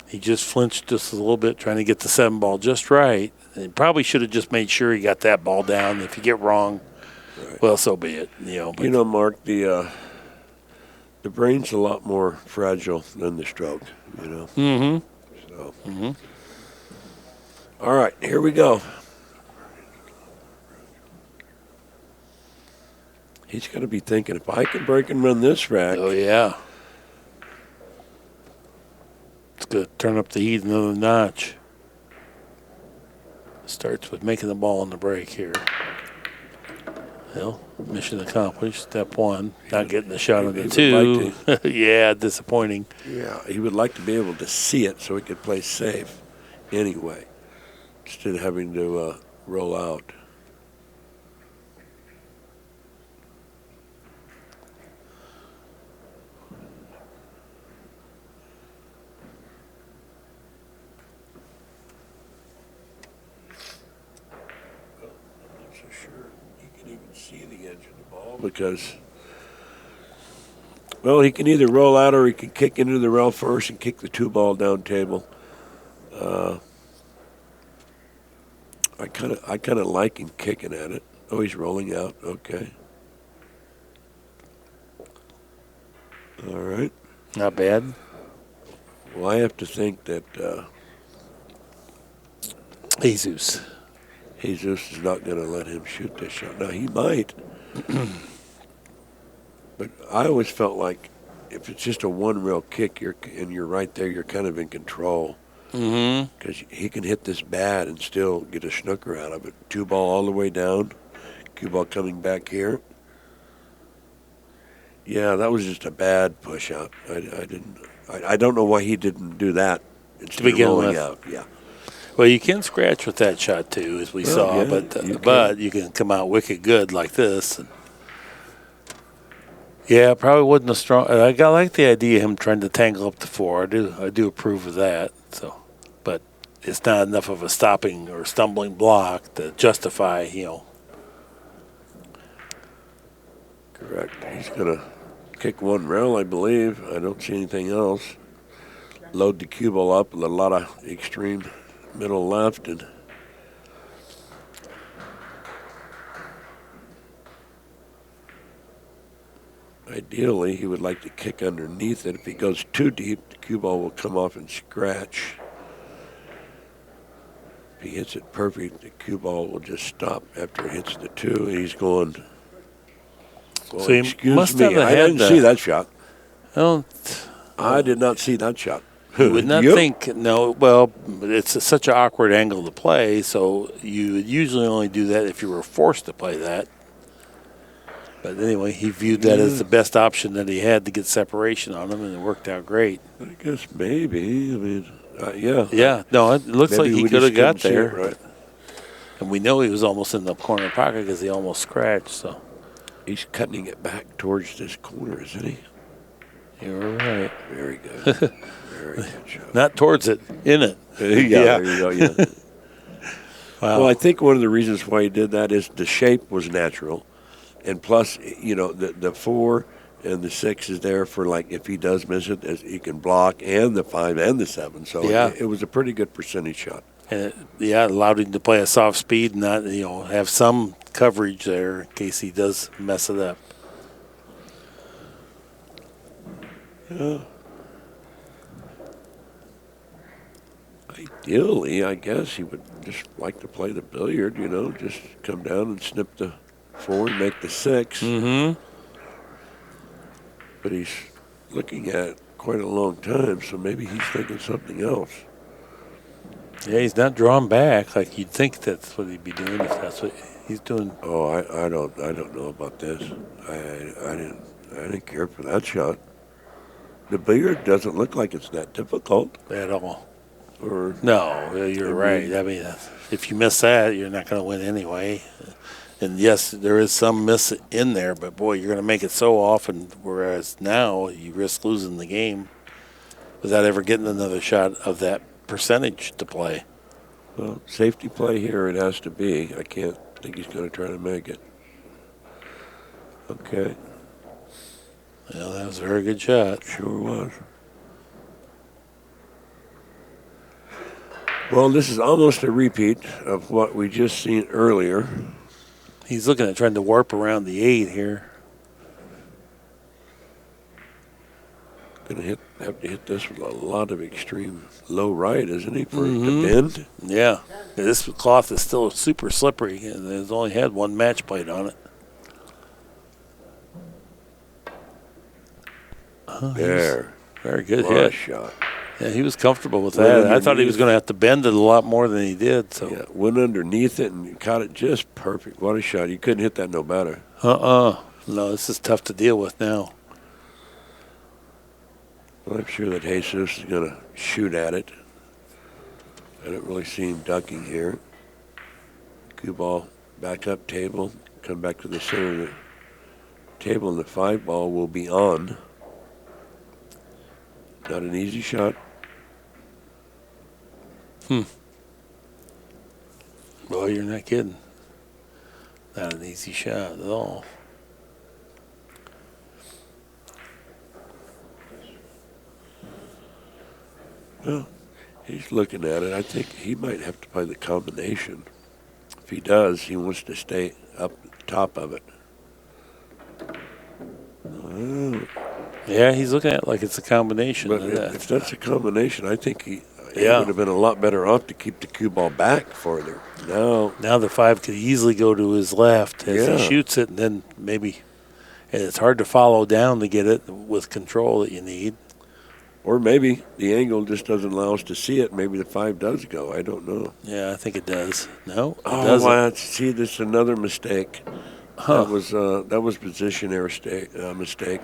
He just flinched just a little bit trying to get the 7 ball just right. And probably should have just made sure he got that ball down. If you get wrong, well, so be it. But Mark, the brain's a lot more fragile than the stroke. Mm-hmm. So. All right, here we go. He's got to be thinking, if I can break and run this rack. Oh, yeah. It's going to turn up the heat another notch. Starts with making the ball on the break here. Well, mission accomplished. Step 1, not getting the shot on the 2. Like yeah, disappointing. Yeah, he would like to be able to see it so he could play safe anyway, instead of having to roll out. Because, well, he can either roll out or he can kick into the rail first and kick the 2 ball down table. I kind of like him kicking at it. Oh, he's rolling out. Okay. All right. Not bad. Well, I have to think that Jesus is not going to let him shoot this shot. Now, he might. But I always felt like if it's just a 1 rail kick, you're right there, you're kind of in control. Because he can hit this bad and still get a snooker out of it. 2 ball all the way down, cue ball coming back here. Yeah, that was just a bad push out. I don't know why he didn't do that instead to begin of rolling with. out. Yeah. Well, you can scratch with that shot too, as we saw, yeah, but you can come out wicked good like this. Yeah, probably wasn't a strong. I like the idea of him trying to tangle up the 4. I do approve of that. So, but it's not enough of a stopping or stumbling block to justify, Correct. He's going to kick one rail, I believe. I don't see anything else. Load the cue ball up with a lot of extreme middle left, and ideally he would like to kick underneath it. If he goes too deep, the cue ball will come off and scratch. If he hits it perfect, the cue ball will just stop after it hits the 2. He's going. Well, So he excuse must me, have I had didn't see that shot. I did not see that shot. You would not think, no, well, it's such an awkward angle to play, so you would usually only do that if you were forced to play that. But anyway, he viewed that as the best option that he had to get separation on him, and it worked out great. I guess maybe. I mean, yeah. Yeah, no, it looks Maybe like he we could have just got couldn't see there. it right. And we know he was almost in the corner pocket because he almost scratched, so. He's cutting it back towards this corner, isn't he? You're right. Very good. Very good job. Not towards it, in it. Yeah, there you go, yeah. Wow. Well, I think one of the reasons why he did that is the shape was natural. And plus, the 4 and the 6 is there for, like, if he does miss it, he can block, and the 5 and the 7. So it was a pretty good percentage shot. And it allowed him to play a soft speed and not, have some coverage there in case he does mess it up. Yeah. Ideally, I guess he would just like to play the billiard, just come down and snip the 4 and make the 6. Mm-hmm. But he's looking at quite a long time, so maybe he's thinking something else. Yeah, he's not drawn back like you'd think that's what he'd be doing if that's what he's doing. Oh, I don't know about this. I didn't care for that shot. The billiard doesn't look like it's that difficult At all. Or No, you're right. I mean, if you miss that, you're not going to win anyway. And yes, there is some miss in there, but boy, you're going to make it so often, whereas now you risk losing the game without ever getting another shot of that percentage to play. Well, safety play here it has to be. I can't think he's going to try to make it. Okay. Well, that was a very good shot. Sure was. Well, this is almost a repeat of what we just seen earlier. He's looking at trying to warp around the 8 here. Going to have to hit this with a lot of extreme low right, isn't he, for it to bend? Yeah. This cloth is still super slippery, and it's only had one match plate on it. There. Very good What a hit. shot. Yeah, he was comfortable with Went that. I thought he underneath. was going to have to bend it a lot more than he did. So. Yeah, went underneath it and caught it just perfect. What a shot. You couldn't hit that no better. No, this is tough to deal with now. Well, I'm sure that Jesus is going to shoot at it. I don't really see him ducking here. Cue ball back up table. Come back to the center of the table, and the 5 ball will be on. Not an easy shot. Boy, you're not kidding. Not an easy shot at all. Well, he's looking at it. I think he might have to play the combination. If he does, he wants to stay up top of it. Yeah, he's looking at it like it's a combination But of that. if that's a combination, I think he Yeah. would have been a lot better off to keep the cue ball back further. Now the 5 could easily go to his left as Yeah. he shoots it, and then maybe, and it's hard to follow down to get it with control that you need. Or maybe the angle just doesn't allow us to see it. Maybe the 5 does go. I don't know. Yeah, I think it does. No, it Oh, doesn't. wow. See, this is another mistake. That was position error mistake.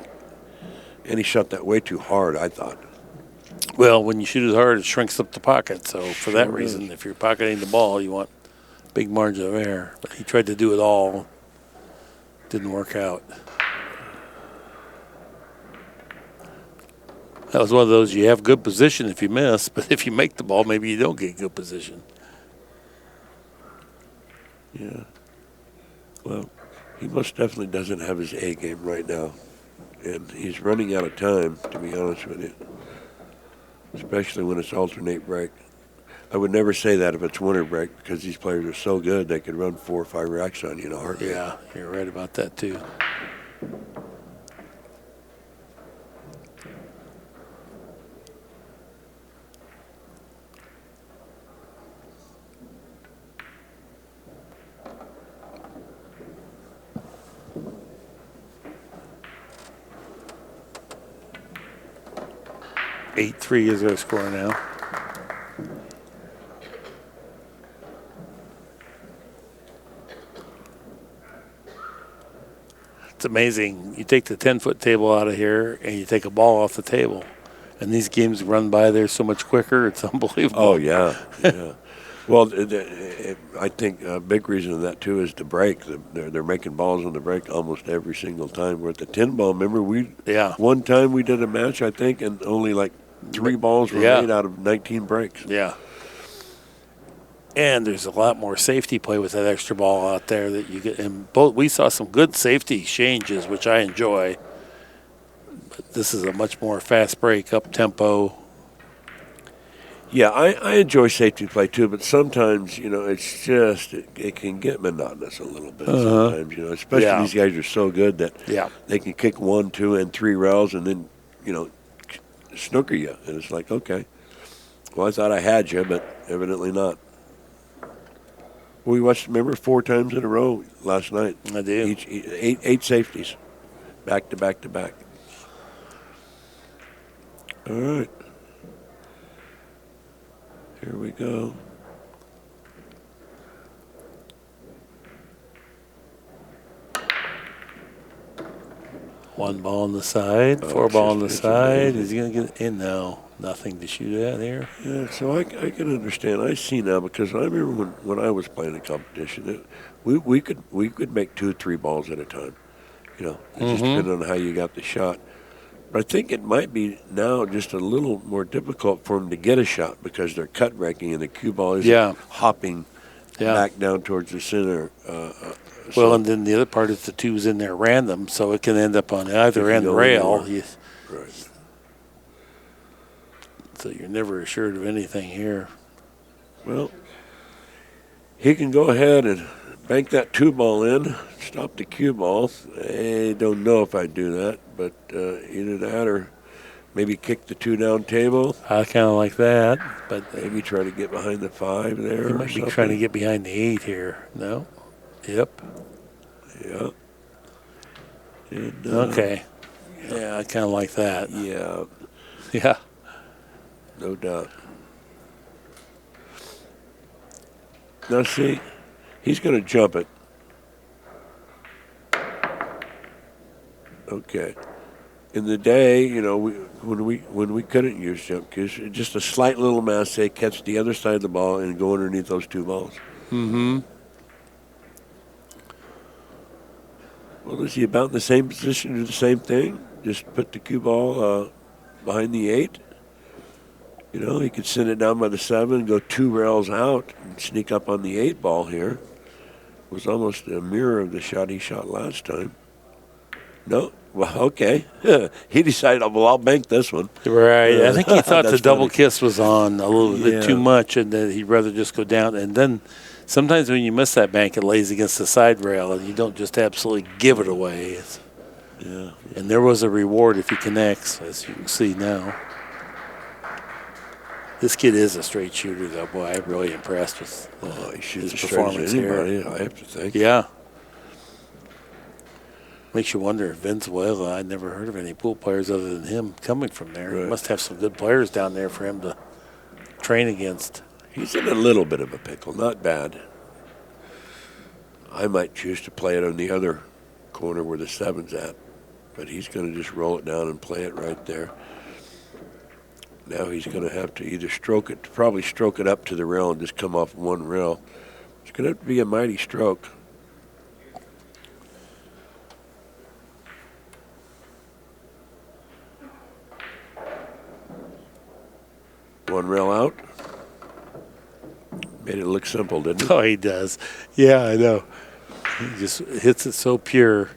And he shot that way too hard, I thought. Well, when you shoot it hard, it shrinks up the pocket. So for that Sure reason, does. if you're pocketing the ball, you want big margin of error. But he tried to do it all. Didn't work out. That was one of those, you have good position if you miss, but if you make the ball, maybe you don't get good position. Yeah. Well, he most definitely doesn't have his A game right now. And he's running out of time, to be honest with you. Especially when it's alternate break. I would never say that if it's winter break because these players are so good they could run 4 or 5 racks on you in a heartbeat. Yeah, you're right about that too. (8-3) is our score now. It's amazing. You take the 10-foot table out of here and you take a ball off the table. And these games run by there so much quicker. It's unbelievable. Oh, yeah. Yeah. Well, I think a big reason of that, too, is the break. They're making balls on the break almost every single time. We're at the 10 ball. Remember, one time we did a match, I think, and only like 3 balls were made out of 19 breaks. Yeah. And there's a lot more safety play with that extra ball out there that you get. And we saw some good safety exchanges, which I enjoy. But this is a much more fast break, up tempo. Yeah, I enjoy safety play too, but sometimes, it's just, it can get monotonous a little bit sometimes, especially these guys are so good that they can kick 1, 2, and 3 rails and then, snooker you. And it's like, okay, well, I thought I had you, but evidently not. We watched, remember, 4 times in a row last night. I did. Eight safeties, back to back to back. All right. Here we go. One ball on the side, 4 ball on the side. Is he going to get in? No, nothing to shoot at here. Yeah, so I can understand. I see now because I remember when I was playing a competition, we could make 2 or 3 balls at a time. It just depended on how you got the shot. But I think it might be now just a little more difficult for them to get a shot because they're cut breaking and the cue ball is hopping back down towards the center. And then the other part is the 2's in there random, so it can end up on either end rail. Right. So you're never assured of anything here. Well, he can go ahead and bank that 2 ball in, stop the cue ball. I don't know if I'd do that, but either that or maybe kick the 2 down table. I kind of like that, but maybe try to get behind the 5 there. He might be trying to get behind the 8 here. No. Yep. Yeah. And, okay. Yeah, I kind of like that. Yeah. Yeah. No doubt. Now see, he's going to jump it. Okay. In the day, when we couldn't use jump cues, just a slight little mass, say, catch the other side of the ball and go underneath those 2 balls. Mm-hmm. Well, is he about in the same position, do the same thing? Just put the cue ball behind the 8? He could send it down by the 7, go 2 rails out, and sneak up on the 8 ball here. It was almost a mirror of the shot he shot last time. No? Well, okay. He decided, well, I'll bank this one. Right. I think he thought the double kiss was on a little bit Yeah. too much and that he'd rather just go down. And then sometimes when you miss that bank, it lays against the side rail and you don't just absolutely give it away. Yeah. And there was a reward if he connects, as you can see now. This kid is a straight shooter, though. Boy, I'm really impressed with He shoots his as straight as performance anybody, here. I have to think. Yeah. Makes you wonder if Venezuela, I never heard of any pool players other than him coming from there. Right. He must have some good players down there for him to train against. He's in a little bit of a pickle, not bad. I might choose to play it on the other corner where the 7's at, but he's going to just roll it down and play it right there. Now he's going to have to either probably stroke it up to the rail and just come off 1 rail. It's going to have to be a mighty stroke. rail out. Made it look simple, didn't it? Oh, he does. Yeah, I know. He just hits it so pure.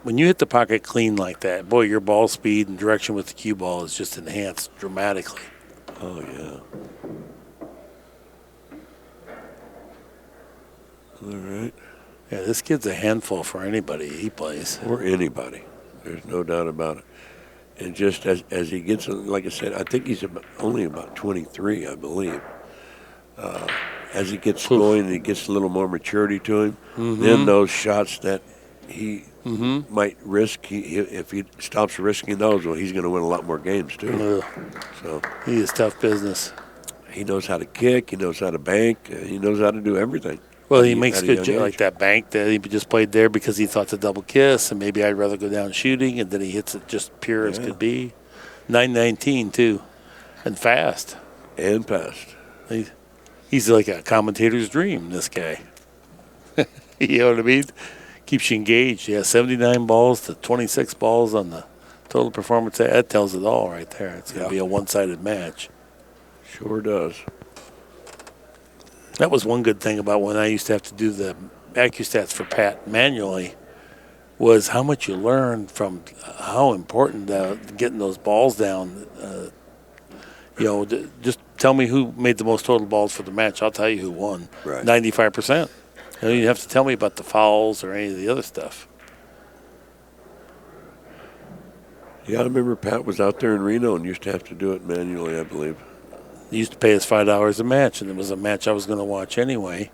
When you hit the pocket clean like that, boy, your ball speed and direction with the cue ball is just enhanced dramatically. Oh, yeah. All right. Yeah, this kid's a handful for anybody he plays. Or anybody. There's no doubt about it. And just as he gets, like I said, I think he's only about 23, I believe. As he gets going, he gets a little more maturity to him. Then those shots that he might risk, if he stops risking those, well, he's going to win a lot more games too. So he is tough business. He knows how to kick. He knows how to bank. He knows how to do everything. Well, he makes good like that bank that he just played there because he thought it's a double kiss, and maybe I'd rather go down shooting, and then he hits it just pure as could be. 919 too, and fast. And fast. He's like a commentator's dream, this guy. You know what I mean? Keeps you engaged. Yeah, 79 balls to 26 balls on the total performance. That tells it all right there. It's going to be a one-sided match. Sure does. That was one good thing about when I used to have to do the ACCUSTATS for Pat manually, was how much you learn from how important getting those balls down. Just tell me who made the most total balls for the match. I'll tell you who won. Right. 95%. You don't even have to tell me about the fouls or any of the other stuff. Yeah, I remember Pat was out there in Reno and used to have to do it manually, I believe. He used to pay us $5 a match, and it was a match I was going to watch anyway.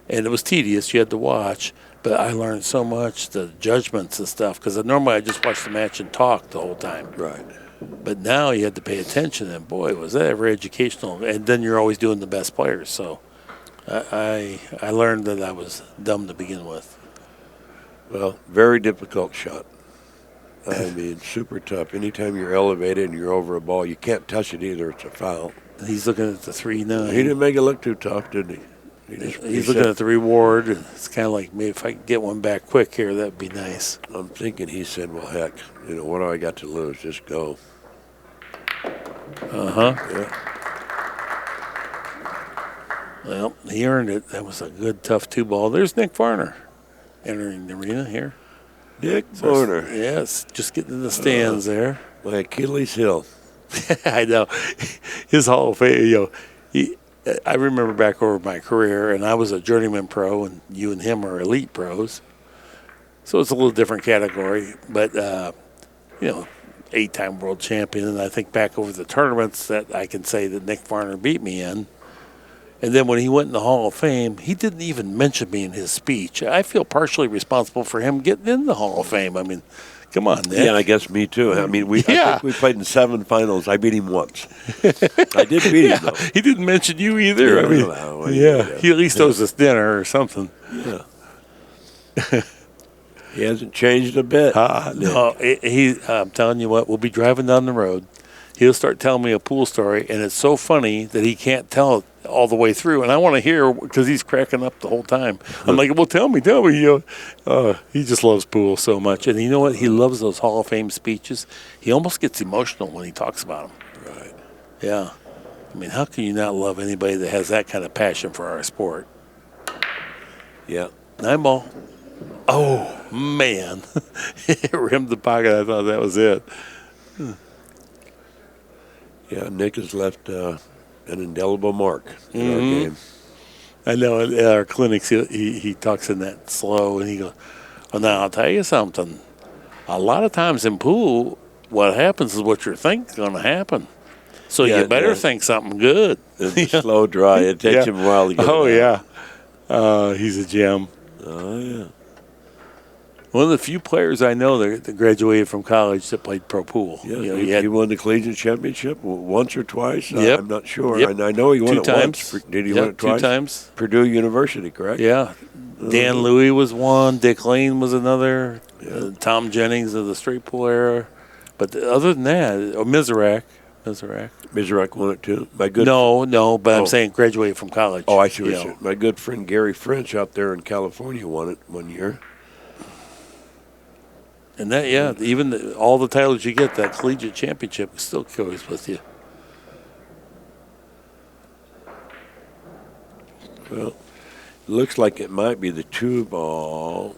And it was tedious. You had to watch. But I learned so much, the judgments and stuff, because normally I just watch the match and talk the whole time. Right. But now you had to pay attention, and boy, was that ever educational. And then you're always doing the best players. So I learned that I was dumb to begin with. Well, very difficult shot. I mean, super tough. Anytime you're elevated and you're over a ball, you can't touch it either. It's a foul. He's looking at the 3-9. He didn't make it look too tough, did he? He's looking at the reward, and it's kind of like, maybe if I could get one back quick here, that'd be nice. I'm thinking he said, well, heck, what do I got to lose? Just go. Yeah. Well, he earned it. That was a good, tough 2-ball. There's Nick Varner entering the arena here. Nick Varner. Yes, just getting in the stands there. My Achilles heel. I know. His Hall of Fame, I remember back over my career, and I was a journeyman pro, and you and him are elite pros. So it's a little different category. But, 8-time world champion, and I think back over the tournaments that I can say that Nick Varner beat me in. And then when he went in the Hall of Fame, he didn't even mention me in his speech. I feel partially responsible for him getting in the Hall of Fame. I mean, come on, Nick. Yeah, I guess me too. I mean, I think we played in 7 finals. I beat him once. I did beat him, though. He didn't mention you either. He at least owes us dinner or something. Yeah. He hasn't changed a bit. No, I'm telling you what, we'll be driving down the road. He'll start telling me a pool story, and it's so funny that he can't tell it all the way through. And I want to hear because he's cracking up the whole time. I'm like, well, tell me. He just loves pool so much. And you know what? He loves those Hall of Fame speeches. He almost gets emotional when he talks about them. Right. Yeah. I mean, how can you not love anybody that has that kind of passion for our sport? Yeah. 9-ball. Oh, man. It rimmed the pocket. I thought that was it. Yeah, Nick has left an indelible mark in our game. I know at our clinics he talks in that slow, and he goes, well, now I'll tell you something. A lot of times in pool, what happens is what you think is going to happen. So you better think something good. It's slow dry. It takes him a while to get it out. He's a gem. Oh, yeah. One of the few players I know that graduated from college that played pro pool. Yeah, he won the collegiate championship once or twice. Yep. I'm not sure. Yep. I know he won 2 it times. once. Did he win it twice? 2 times. Purdue University, correct? Yeah. Dan Louis was one. Dick Lane was another. Tom Jennings of the straight pool era. But other than that, Mizrak. Mizrak won it too. But I'm saying graduated from college. Oh, I see what you're saying. My good friend Gary French out there in California won it one year. And that, even all the titles you get, that collegiate championship still goes with you. Well, looks like it might be the 2 ball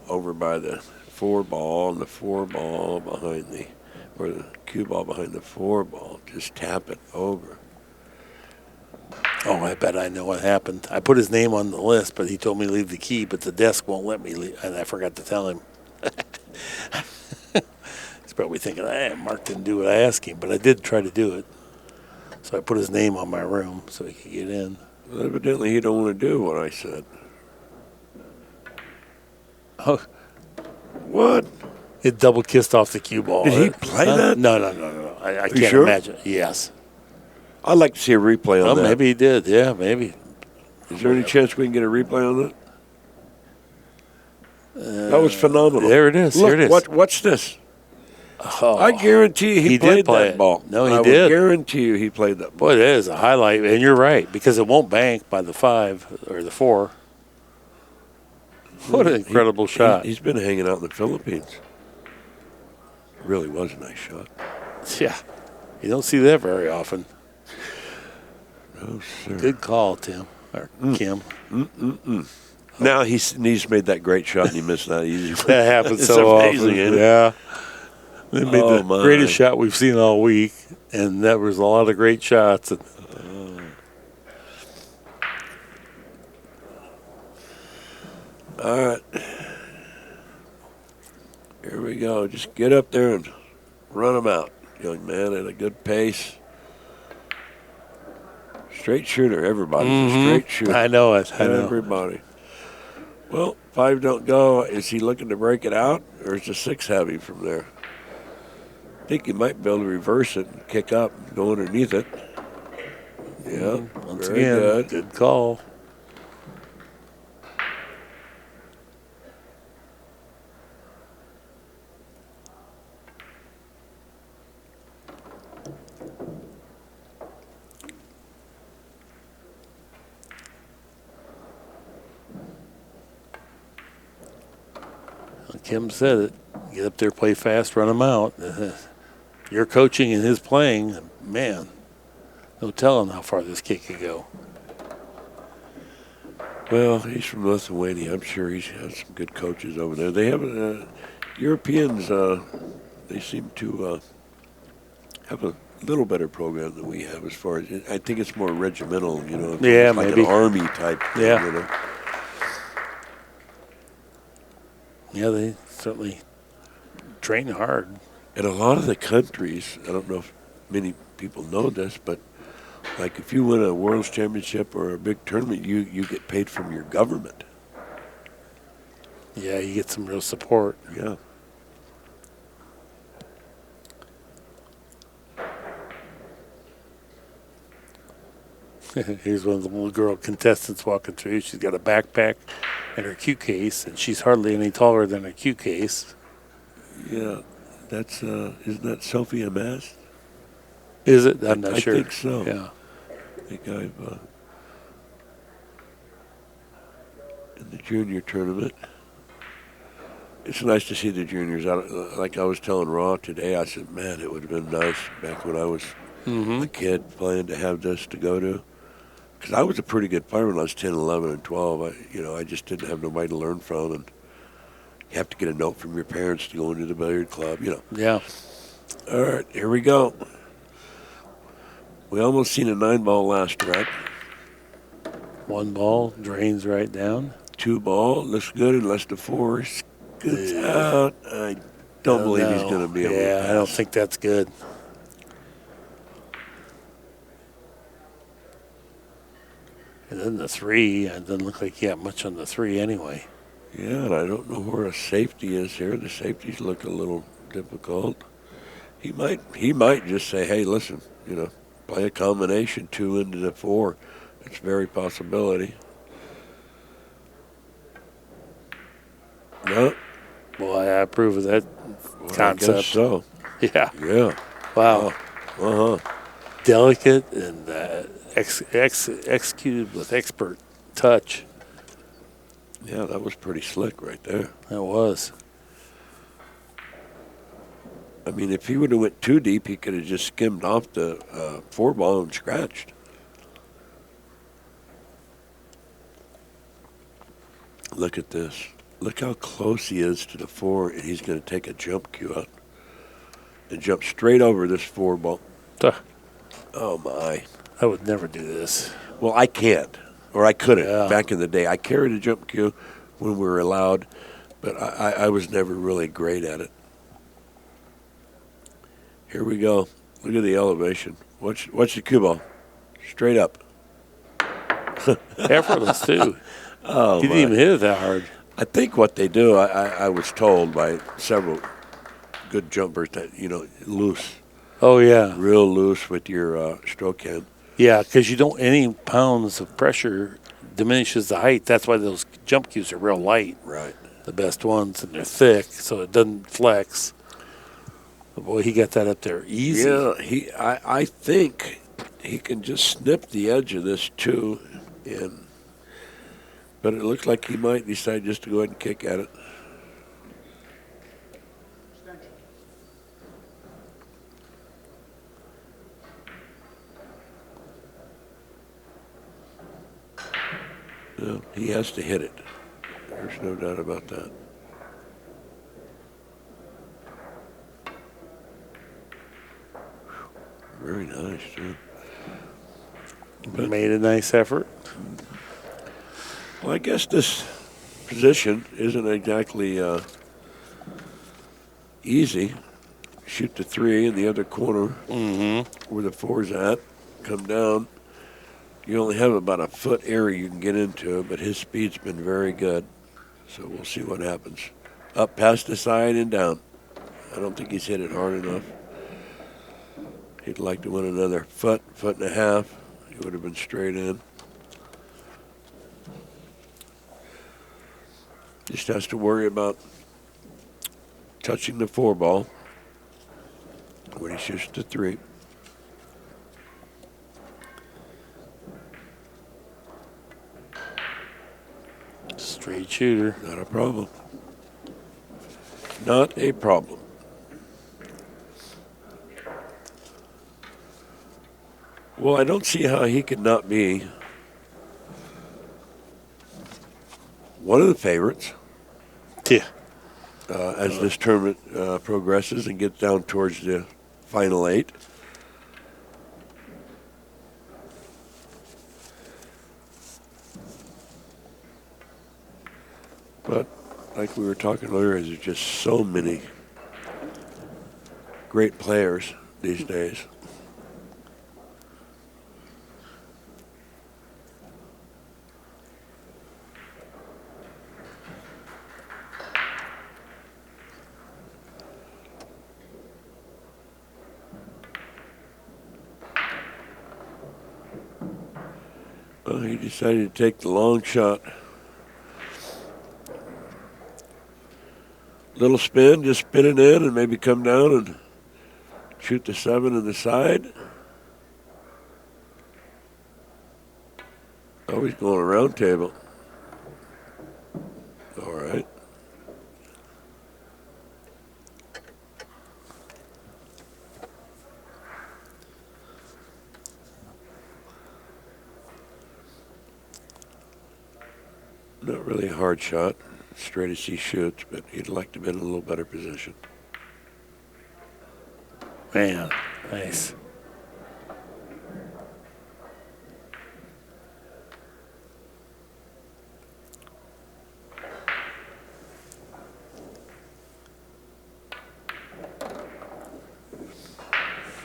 over by the 4 ball and the 4 ball behind the, or the cue ball behind the 4 ball. Just tap it over. Oh, I bet I know what happened. I put his name on the list, but he told me to leave the key, but the desk won't let me leave, and I forgot to tell him. He's probably thinking, Mark didn't do what I asked him, but I did try to do it. So I put his name on my room so he could get in. Well, evidently, he don't want to do what I said. Oh, What? it double kissed off the cue ball. Did he play that? No. I can't sure? imagine. Yes. I'd like to see a replay on Well, that. maybe he did. Yeah, maybe. Is there any chance we can get a replay on that? That was phenomenal. There it is. Look, Here it is. What's this? Oh, I guarantee you he did played play that it. ball. No, he I did. would guarantee you he played that ball. boy, it is a highlight, and you're right because it won't bank by the 5 or the 4. What an incredible shot! He's been hanging out in the Philippines. Really was a nice shot. Yeah, you don't see that very often. Oh, sir. Good call, Tim or Kim. Now he's made that great shot and he missed that easy. That happens It's so amazing, often. isn't it? Yeah, they made Oh, the my. greatest shot we've seen all week, and that was a lot of great shots. And All right. Here we go. Just get up there and run him out, young man, at a good pace. Straight shooter. Everybody's a straight shooter. I know it. I know. Everybody. Well, 5 don't go. Is he looking to break it out, or is the 6 heavy from there? I think he might be able to reverse it and kick up and go underneath it. Yeah, Once very again, good. call. Kim said it. Get up there, play fast, run him out. Your coaching and his playing, man, no telling how far this kid could go. Well, he's from Lithuania. I'm sure he's had some good coaches over there. They have Europeans. They seem to have a little better program than we have as far as I think it's more regimental. You know, Yeah, it's like maybe. an army type. Thing, Yeah. You know? Yeah, they certainly train hard. And a lot of the countries, I don't know if many people know this, but like if you win a World's Championship or a big tournament, you get paid from your government. Yeah, you get some real support. Yeah. Here's one of the little girl contestants walking through. She's got a backpack and her cue case, and she's hardly any taller than her cue case. Yeah. That's isn't that Sophie Amaz? Is it? I'm not sure. I think so. Yeah. I think I've in the junior tournament. It's nice to see the juniors out. Like I was telling Raw today, I said, man, it would have been nice back when I was a kid playing to have this to go to. Because I was a pretty good player when I was 10, 11, and 12. I just didn't have nobody to learn from. And you have to get a note from your parents to go into the billiard club, Yeah. All right, here we go. We almost seen a 9-ball last track. 1 ball drains right down. 2 ball looks good unless the 4 scoots out. I don't believe he's going to be able to Yeah, pass. I don't think that's good. And then the 3, it doesn't look like he got much on the 3 anyway. Yeah, and I don't know where a safety is here. The safeties look a little difficult. He might just say, hey, listen, play a combination 2 into the 4. It's a very possibility. No. Well, I approve of that Well, concept. I guess so. Yeah. Yeah. Wow. Uh-huh. Delicate and executed with expert touch. Yeah, that was pretty slick right there. That was. I mean, if he would have went too deep, he could have just skimmed off the 4 ball and scratched. Look at this. Look how close he is to the 4, and he's going to take a jump cue out and jump straight over this 4 ball. Oh, my. I would never do this. Well, I can't, or I couldn't Yeah. back in the day. I carried a jump cue when we were allowed, but I was never really great at it. Here we go. Look at the elevation. Watch the cue ball. Straight up. Effortless, too. Oh, He didn't even hit it that hard. I think what they do, I was told by several good jumpers that, loose, Oh, yeah. real loose with your stroke hand. Yeah, because you don't, any pounds of pressure diminishes the height. That's why those jump cues are real light. Right. The best ones, and they're thick, so it doesn't flex. But boy, he got that up there easy. Yeah, I think he can just snip the edge of this too, but it looks like he might decide just to go ahead and kick at it. No, he has to hit it. There's no doubt about that. Very nice, too. Made a nice effort. Well, I guess this position isn't exactly easy. Shoot the 3 in the other corner where the 4's at. Come down. You only have about a foot area you can get into, but his speed's been very good. So we'll see what happens. Up past the side and down. I don't think he's hit it hard enough. He'd like to win another foot and a half. He would have been straight in. Just has to worry about touching the 4 ball when he shoots the 3. Straight shooter. Not a problem. Not a problem. Well, I don't see how he could not be one of the favorites. Yeah. As this tournament progresses and gets down towards the final 8. But like we were talking earlier, there's just so many great players these days. Well, he decided to take the long shot. Little spin, just spin it in and maybe come down and shoot the 7 in the side. Oh, he's going around table. All right. Not really a hard shot, straight as he shoots, but he'd like to be in a little better position. Man, nice.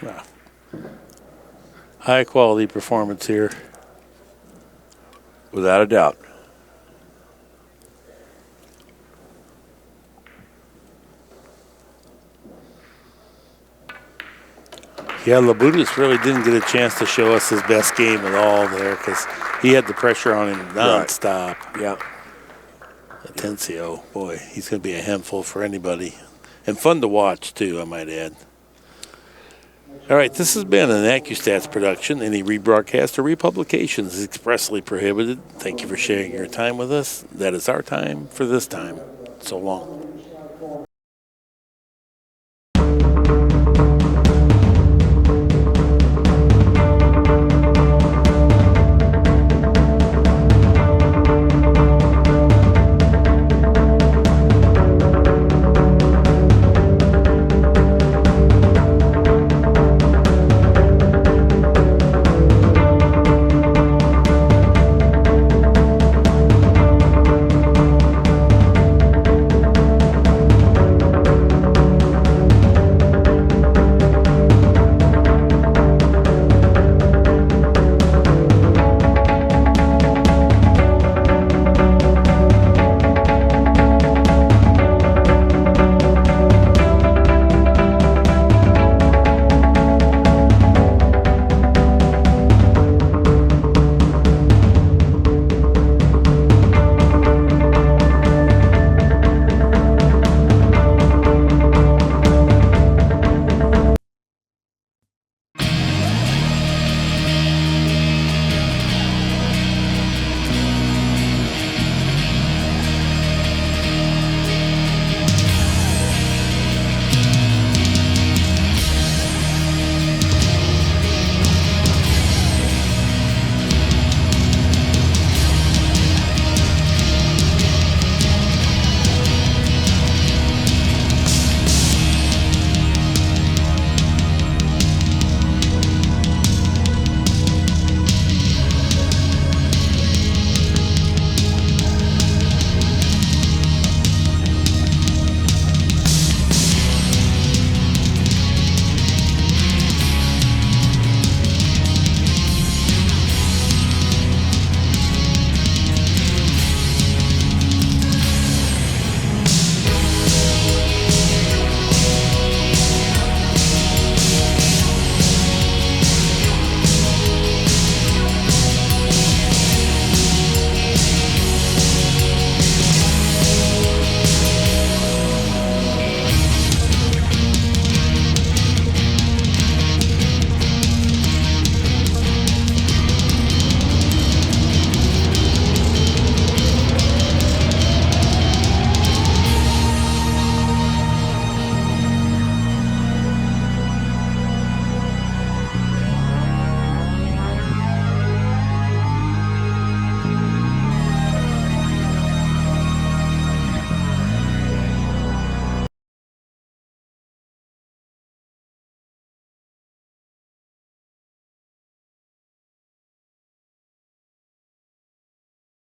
Wow. High quality performance here. Without a doubt. Yeah, Labutis really didn't get a chance to show us his best game at all there because he had the pressure on him nonstop. Yeah. Atencio, boy, he's going to be a handful for anybody. And fun to watch, too, I might add. All right, this has been an ACCUSTATS production. Any rebroadcast or republication is expressly prohibited. Thank you for sharing your time with us. That is our time for this time. So long.